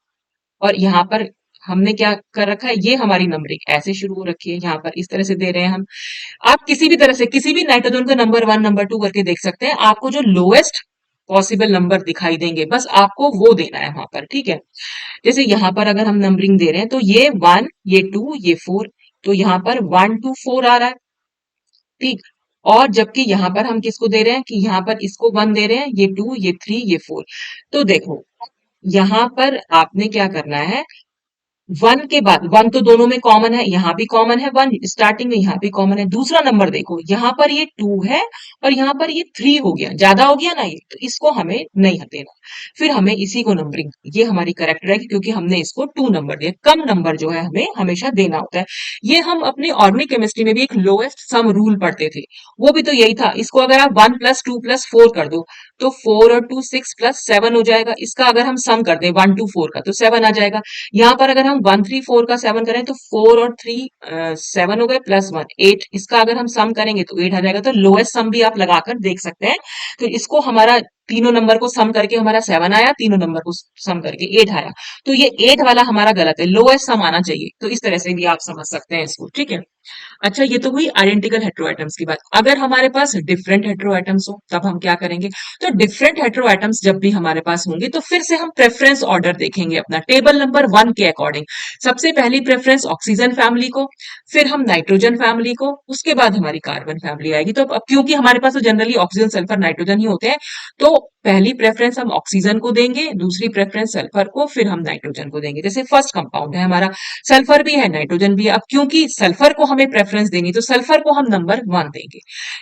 और यहाँ पर हमने क्या कर रखा है, ये हमारी नंबरिंग ऐसे शुरू हो रखी है, यहाँ पर इस तरह से दे रहे हैं हम। आप किसी भी तरह से किसी भी नाइट्रोजन को नंबर 1 नंबर 2 करके देख सकते हैं, आपको जो लोएस्ट पॉसिबल नंबर दिखाई देंगे बस आपको वो देना है वहां पर, ठीक है। जैसे यहाँ पर अगर हम नंबरिंग दे रहे हैं तो ये 1, ये 2, ये 4, तो यहाँ पर 1 2 4 आ रहा है, ठीक। और जबकि यहाँ पर हम किसको दे रहे हैं कि यहाँ पर इसको 1 दे रहे हैं, ये 2, ये 3, ये 4। तो देखो यहाँ पर आपने क्या करना है, 1 के बाद 1 तो दोनों में कॉमन है, यहाँ भी कॉमन है 1 स्टार्टिंग में, यहाँ भी कॉमन है। दूसरा नंबर देखो, यहाँ पर ये 2 है और यहाँ पर ये 3 हो गया, ज्यादा हो गया ना ये, तो इसको हमें नहीं देना। फिर हमें इसी को नंबरिंग, ये हमारी करेक्ट रहेगी क्योंकि हमने इसको 2 नंबर दिया। कम नंबर जो है हमें हमेशा देना होता है। ये हम अपनी ऑर्गेनिक केमिस्ट्री में भी एक लोएस्ट सम रूल पढ़ते थे, वो भी तो यही था। इसको अगर आप 1 + 2 + 4 कर दो तो 4 और 2 6 + 7 हो जाएगा। इसका अगर हम सम कर दें 1 2 4 का तो 7 आ जाएगा। यहाँ पर अगर हम 1 3 4 का 7 करें तो 4 और 3 7 हो गए, +1 8। इसका अगर हम सम करेंगे तो 8 आ जाएगा। तो लोएस्ट सम भी आप लगाकर देख सकते हैं। तो इसको हमारा तीनों नंबर को सम करके हमारा 7 आया, तीनों नंबर को सम करके 8 आया। तो ये 8 वाला हमारा गलत है, लोएस्ट सम आना चाहिए। तो इस तरह से भी आप समझ सकते हैं इसको, ठीक है। अच्छा, ये तो हुई आइडेंटिकल हेटेरोएटम्स की बात। अगर हमारे पास डिफरेंट हेटेरोएटम्स हो तब हम क्या करेंगे? तो डिफरेंट हेटेरोएटम्स जब भी हमारे पास होंगे तो फिर से हम प्रेफरेंस ऑर्डर देखेंगे अपना टेबल नंबर 1 के अकॉर्डिंग। सबसे पहली प्रेफरेंस ऑक्सीजन फैमिली को, फिर हम नाइट्रोजन फैमिली को, उसके बाद हमारी कार्बन फैमिली आएगी। तो अब क्योंकि हमारे पास तो जनरली ऑक्सीजन सल्फर नाइट्रोजन ही होते हैं, तो पहली प्रेफरेंस हम ऑक्सीजन को देंगे, दूसरी प्रेफरेंस सल्फर को, फिर हम नाइट्रोजन को देंगे। जैसे फर्स्ट कंपाउंड है हमारा, सल्फर भी है नाइट्रोजन भी है। अब क्योंकि सल्फर को हमें प्रेफरेंस देनी, तो सल्फर को हम नंबर 1 देंगे।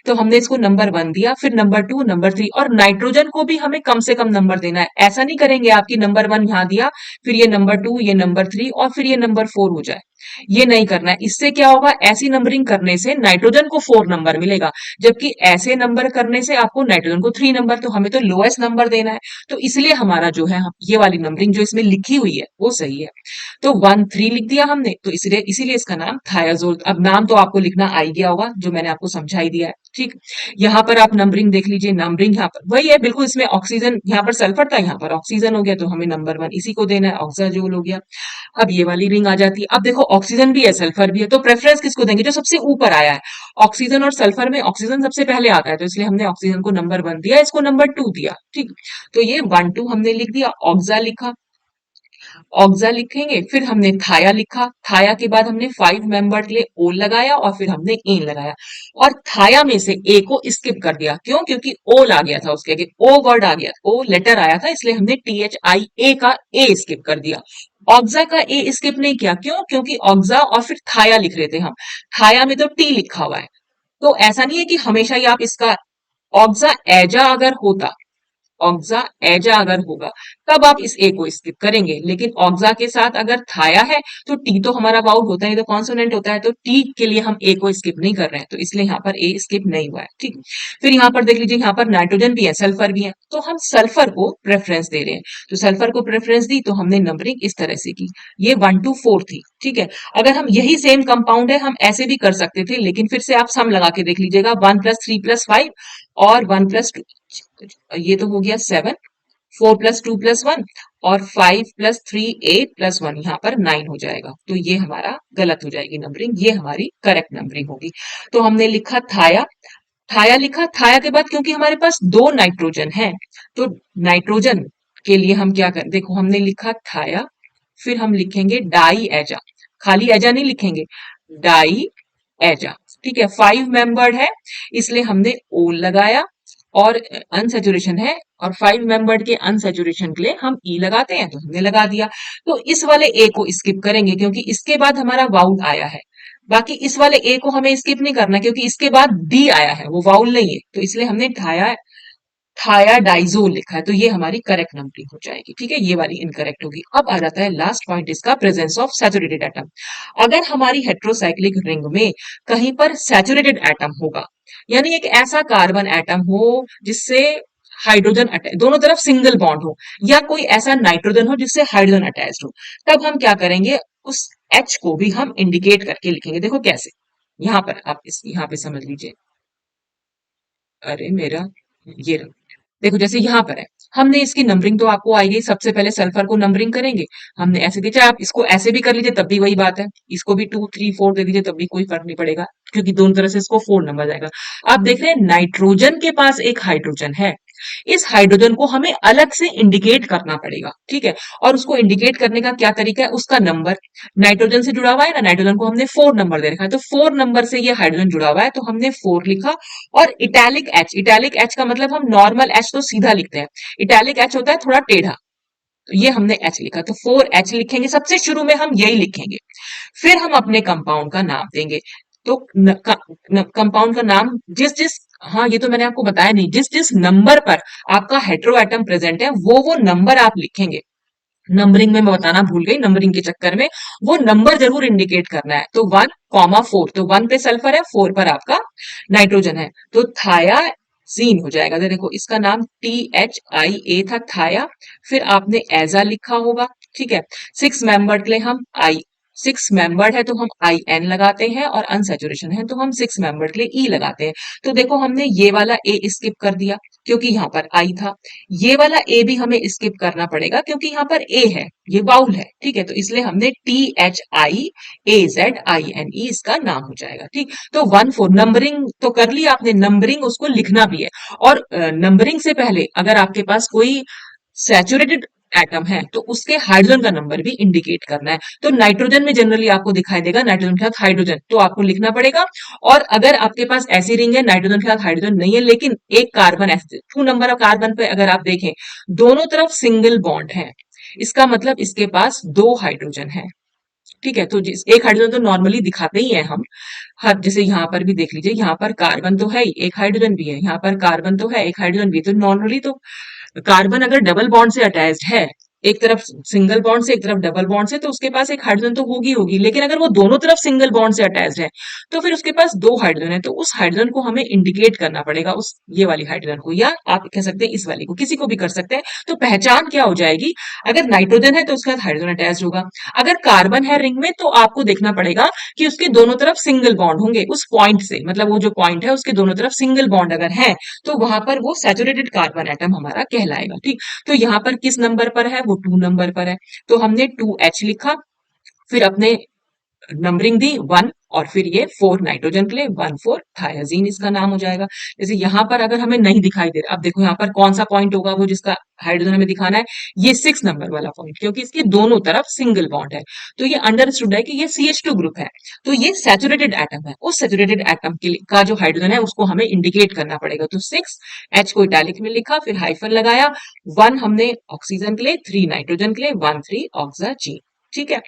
तो हमने इसको नंबर 1 दिया, फिर नंबर 2, नंबर 3, और नाइट्रोजन को भी हमें कम से कम नंबर देना है। ऐसा नहीं करेंगे आपकी नंबर 1 यहां दिया, फिर ये नंबर 2, ये नंबर 3 और फिर ये नंबर 4 हो जाए। ये नहीं करना है। इससे क्या होगा? ऐसी नंबरिंग करने से नाइट्रोजन को 4 नंबर मिलेगा, जबकि ऐसे नंबर करने से आपको नाइट्रोजन को 3 नंबर। तो हमें तो लोएस्ट नंबर देना है। तो इसलिए हमारा जो है, ये वाली नंबरिंग जो इसमें लिखी हुई है वो सही है। तो 1 3 लिख दिया हमने, तो इसलिए इसीलिए इसका नाम थायाजोल। अब नाम तो आपको लिखना आ ही गया होगा, जो मैंने आपको समझा ही दिया है, ठीक। यहाँ पर आप नंबरिंग देख लीजिए, नंबरिंग यहाँ पर वही है बिल्कुल। इसमें ऑक्सीजन, यहाँ पर सल्फर था, यहाँ पर ऑक्सीजन हो गया, तो हमें नंबर 1 इसी को देना है, ऑक्साजोल हो गया। अब ये वाली रिंग आ जाती है। अब देखो, ऑक्सीजन भी है, सल्फर भी है, तो प्रेफरेंस किसको देंगे? जो सबसे ऊपर आया है। ऑक्सीजन और सल्फर में ऑक्सीजन सबसे पहले आता है, तो इसलिए हमने ऑक्सीजन को नंबर 1 दिया, इसको नंबर 2 दिया, ठीक। तो ये 1 2 हमने लिख दिया। ऑक्सा लिखा, ऑक्सा लिखेंगे, फिर हमने थाया लिखा, थाया के बाद हमने 5 मेंबर के लिए ओ लगाया और फिर हमने एन लगाया। और थाया में से ए को स्किप कर दिया, क्यों? क्योंकि ओल आ गया था उसके आगे, ओ वर्ड आ गया, ओ लेटर आया था, इसलिए हमने THIA का ए स्किप कर दिया। ऑक्सा का ए स्किप नहीं किया, क्यों? क्योंकि ऑक्सा और फिर थाया लिख रहे थे हम। थाया में तो टी लिखा हुआ है, तो ऐसा नहीं है कि हमेशा ही आप इसका ऑक्सा एजा अगर होता, ऑक्सा एजा अगर होगा तब आप इस ए को स्किप करेंगे, लेकिन ऑक्सा के साथ अगर थाया है तो टी तो हमारा वाउल होता है, तो कॉन्सोनेंट होता है, तो टी के लिए हम ए को स्किप नहीं कर रहे हैं, तो इसलिए यहाँ पर ए स्किप नहीं हुआ है, ठीक। फिर यहाँ पर देख लीजिए, यहाँ पर नाइट्रोजन भी है, सल्फर भी है, तो हम सल्फर को प्रेफरेंस दे रहे हैं। तो सल्फर को प्रेफरेंस दी, तो हमने नंबरिंग इस तरह से की। ये 1 2 4 थी, ठीक है। अगर हम यही सेम कंपाउंड है, हम ऐसे भी कर सकते थे, लेकिन फिर से आप सम लगा के देख लीजिएगा, 1 + 3 + 5 और 1 + 2, ये तो हो गया 7, 4 + 2 + 1 और 5 + 3 8 + 1, यहाँ पर 9 हो जाएगा। तो ये हमारा गलत हो जाएगी नंबरिंग, ये हमारी करेक्ट नंबरिंग होगी। तो हमने लिखा थाया, थाया लिखा, थाया के बाद क्योंकि हमारे पास 2 नाइट्रोजन है, तो नाइट्रोजन के लिए हम क्या करें? देखो, हमने लिखा थाया, फिर हम लिखेंगे डाई एजा, खाली एजा नहीं लिखेंगे, डाई एजा, ठीक है। 5 मेंबर्ड है, इसलिए हमने ओ लगाया, और अनसेचुरेशन है, और 5 मेंबर्ड के अनसेचुरेशन के लिए हम ई लगाते हैं, तो हमने लगा दिया। तो इस वाले ए को स्किप करेंगे, क्योंकि इसके बाद हमारा वाउल आया है। बाकी इस वाले ए को हमें स्किप नहीं करना, क्योंकि इसके बाद डी आया है, वो वाउल नहीं है, तो इसलिए हमने थाया, थायाडाइजोल लिखा है, तो ये हमारी करेक्ट नंबरिंग हो जाएगी, ठीक है। ये वाली इनकरेक्ट होगी। अब आ जाता है लास्ट पॉइंट इसका, प्रेजेंस ऑफ सैचुरेटेड एटम। अगर हमारी हेट्रोसाइक्लिक रिंग में कहीं पर सैचुरेटेड एटम होगा, यानी एक ऐसा कार्बन एटम हो जिससे हाइड्रोजन अटैच, दोनों तरफ सिंगल बॉन्ड हो, या कोई ऐसा नाइट्रोजन हो जिससे हाइड्रोजन अटैच्ड हो, तब हम क्या करेंगे? उस एच को भी हम इंडिकेट करके लिखेंगे। देखो कैसे, यहां पर आप इस यहाँ पे समझ लीजिए। अरे मेरा ये रहा। देखो, जैसे यहाँ पर है, हमने इसकी नंबरिंग तो आपको आएगी। सबसे पहले सल्फर को नंबरिंग करेंगे, हमने ऐसे दिया, चाहे आप इसको ऐसे भी कर लीजिए तब भी वही बात है, इसको भी 2 3 4 दे दीजिए तब भी कोई फर्क नहीं पड़ेगा, क्योंकि दोनों तरह से इसको 4 नंबर जाएगा। आप देख रहे हैं, नाइट्रोजन के पास एक हाइड्रोजन है, इस हाइड्रोजन को हमें अलग से इंडिकेट करना पड़ेगा, ठीक है। और उसको इंडिकेट करने का क्या तरीका है? उसका नंबर नाइट्रोजन से जुड़ा हुआ है ना, नाइट्रोजन को हमने 4 नंबर दे रखा है, तो 4 नंबर से ये हाइड्रोजन जुड़ा हुआ है, तो हमने 4 लिखा। और इटैलिक एच, इटैलिक एच का मतलब, हम नॉर्मल एच तो सीधा लिखते हैं, इटैलिक एच होता है थोड़ा टेढ़ा, तो ये हमने एच लिखा, तो 4H लिखेंगे, सबसे शुरू में हम यही लिखेंगे। फिर हम अपने कंपाउंड का नाम देंगे। तो कंपाउंड का नाम जिस जिस, हाँ ये तो मैंने आपको बताया नहीं, जिस जिस नंबर पर आपका हेटेरो एटम प्रेजेंट है, वो नंबर आप लिखेंगे। नंबरिंग में मैं बताना भूल गई, नंबरिंग के चक्कर में वो नंबर जरूर इंडिकेट करना है। तो 1, 4, तो 1 पे सल्फर है, 4 पर आपका नाइट्रोजन है, तो थाया जीन हो जाएगा। देखो, इसका नाम THIA था, थाया। फिर आपने एजा लिखा होगा, ठीक है। 6 मेंबर्ड के लिए हम आई, 6 मेंबर्ड है तो हम IN लगाते हैं, और अनसेचुरेशन है तो हम 6 मेंबर्ड के लिए ई लगाते हैं। तो देखो, हमने ये वाला ए स्किप कर दिया, क्योंकि यहाँ पर आई था। ये वाला ए भी हमें स्किप करना पड़ेगा क्योंकि यहाँ पर ए है, ये वाउल है, ठीक है। तो इसलिए हमने THIAZINE इसका नाम हो जाएगा, ठीक। तो 1 4 नंबरिंग तो कर ली आपने, नंबरिंग उसको लिखना भी है। और नंबरिंग से पहले अगर आपके पास कोई सैचुरेटेड एटम है तो उसके हाइड्रोजन का नंबर भी इंडिकेट करना है। तो नाइट्रोजन में जनरली आपको दिखाई देगा नाइट्रोजन के साथ हाइड्रोजन, तो आपको लिखना पड़ेगा। और अगर आपके पास ऐसी रिंग है नाइट्रोजन के साथ हाइड्रोजन नहीं है लेकिन एक कार्बन ऐसे 2 नंबर ऑफ कार्बन पे अगर आप देखें दोनों तरफ सिंगल बॉन्ड है, इसका मतलब इसके पास 2 हाइड्रोजन है, ठीक है। तो जिस एक हाइड्रोजन तो नॉर्मली दिखाते ही है हम, हर जैसे यहाँ पर भी देख लीजिए, यहाँ पर कार्बन तो है ही, एक हाइड्रोजन भी है, यहाँ पर कार्बन तो है, एक हाइड्रोजन भी है। तो नॉर्मली तो कार्बन अगर डबल बॉन्ड से अटैच्ड है, एक तरफ सिंगल बॉन्ड से एक तरफ डबल बॉन्ड से, तो उसके पास एक हाइड्रोजन तो होगी होगी। लेकिन अगर वो दोनों तरफ सिंगल बॉन्ड से अटैच्ड है तो फिर उसके पास 2 हाइड्रोजन है। तो उस हाइड्रोजन को हमें इंडिकेट करना पड़ेगा, उस ये वाली हाइड्रोजन को, या आप कह सकते हैं इस वाली को, किसी को भी कर सकते हैं। तो पहचान क्या हो जाएगी, अगर नाइट्रोजन है तो उसके साथ हाइड्रोजन अटैच होगा, अगर कार्बन है रिंग में तो आपको देखना पड़ेगा कि उसके दोनों तरफ सिंगल बॉन्ड होंगे उस पॉइंट से, मतलब वो जो पॉइंट है उसके दोनों तरफ सिंगल बॉन्ड अगर है तो वहां पर वो सैचुरेटेड कार्बन एटम हमारा कहलाएगा, ठीक। तो यहाँ पर किस नंबर पर है, वो 2 नंबर पर है। तो हमने 2H लिखा, फिर अपने नंबरिंग दी 1, और फिर ये 4 नाइट्रोजन के लिए 1 4 थायाजीन इसका नाम हो जाएगा। जैसे यहाँ पर अगर हमें नहीं दिखाई दे रहा, अब देखो यहाँ पर कौन सा पॉइंट होगा वो जिसका हाइड्रोजन हमें दिखाना है, ये 6 नंबर वाला पॉइंट, क्योंकि इसके दोनों तरफ सिंगल बॉन्ड है। तो ये अंडरस्टूड है कि ये CH2 ग्रुप है, तो ये सैचुरेटेड एटम है। उस सैचुरेटेड एटम के का जो हाइड्रोजन है उसको हमें इंडिकेट करना पड़ेगा। तो 6 H को इटैलिक में लिखा, फिर हाइफन लगाया, 1 हमने ऑक्सीजन के लिए, 3 नाइट्रोजन के लिए, 1 3 ऑक्साजीन, ठीक है।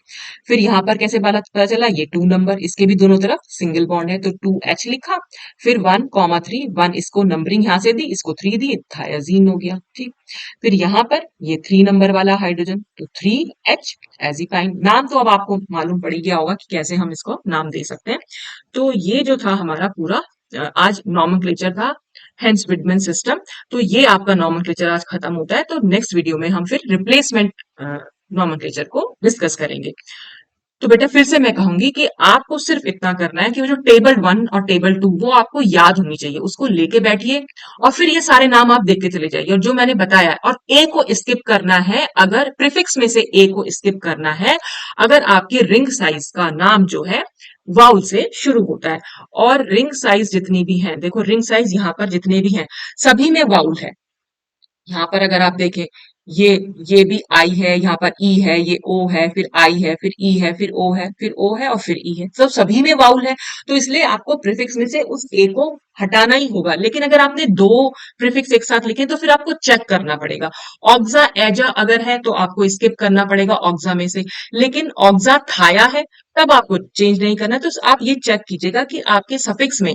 फिर यहाँ पर कैसे पता चला, ये 2 नंबर, इसके भी दोनों तरफ सिंगल बॉन्ड है, तो 2H लिखा, फिर 1 3 1 इसको नंबरिंग यहाँ से दी, इसको 3 दी, थायाजीन हो गया, ठीक। फिर यहाँ पर ये 3 नंबर वाला हाइड्रोजन, तो 3H एजिपाइन। नाम तो अब आपको मालूम पड़ गया होगा कि कैसे हम इसको नाम दे सकते हैं। तो ये जो था हमारा पूरा आज नॉमेनक्लेचर था, हेंस विडमैन सिस्टम। तो ये आपका नॉमेनक्लेचर आज खत्म होता है। तो नेक्स्ट वीडियो में हम फिर रिप्लेसमेंट नॉमेनक्लेचर को डिस्कस करेंगे। तो बेटा फिर से मैं कहूंगी कि आपको सिर्फ इतना करना है कि वो जो टेबल 1 और टेबल 2 वो आपको याद होनी चाहिए, उसको लेके बैठिए और फिर ये सारे नाम आप देखते चले जाइए, और जो मैंने बताया है, और ए को स्किप करना है, अगर प्रीफिक्स में से ए को स्किप करना है अगर आपके रिंग साइज का नाम जो है वाउल से शुरू होता है। और रिंग साइज जितनी भी है, देखो रिंग साइज यहाँ पर जितने भी हैं सभी में वाउल है। यहाँ पर अगर आप देखें, ये ये भी आई है, यहाँ पर ई है, ये ओ है, फिर आई है, फिर ई है, फिर ओ है, फिर ओ है और फिर ई है, सब सभी में वाउल है। तो इसलिए आपको प्रीफिक्स में से उस ए को हटाना ही होगा। लेकिन अगर आपने 2 प्रीफिक्स एक साथ लिखे तो फिर आपको चेक करना पड़ेगा। ऑक्सा एजा अगर है तो आपको स्किप करना पड़ेगा ऑक्सा में से, लेकिन ऑक्सा थाया है तब आपको चेंज नहीं करना। तो आप ये चेक कीजिएगा कि आपके सफिक्स में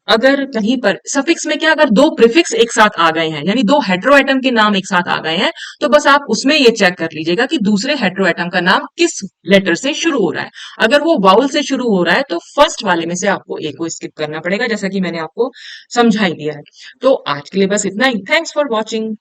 अगर कहीं पर सफिक्स में क्या, अगर 2 प्रीफिक्स एक साथ आ गए हैं, यानी 2 हेट्रोएटम के नाम एक साथ आ गए हैं, तो बस आप उसमें ये चेक कर लीजिएगा कि दूसरे हेट्रोएटम का नाम किस लेटर से शुरू हो रहा है। अगर वो वाउल से शुरू हो रहा है तो फर्स्ट वाले में से आपको ए को स्किप करना पड़ेगा, जैसा कि मैंने आपको समझाई दिया है। तो आज के लिए बस इतना ही। Thanks for watching.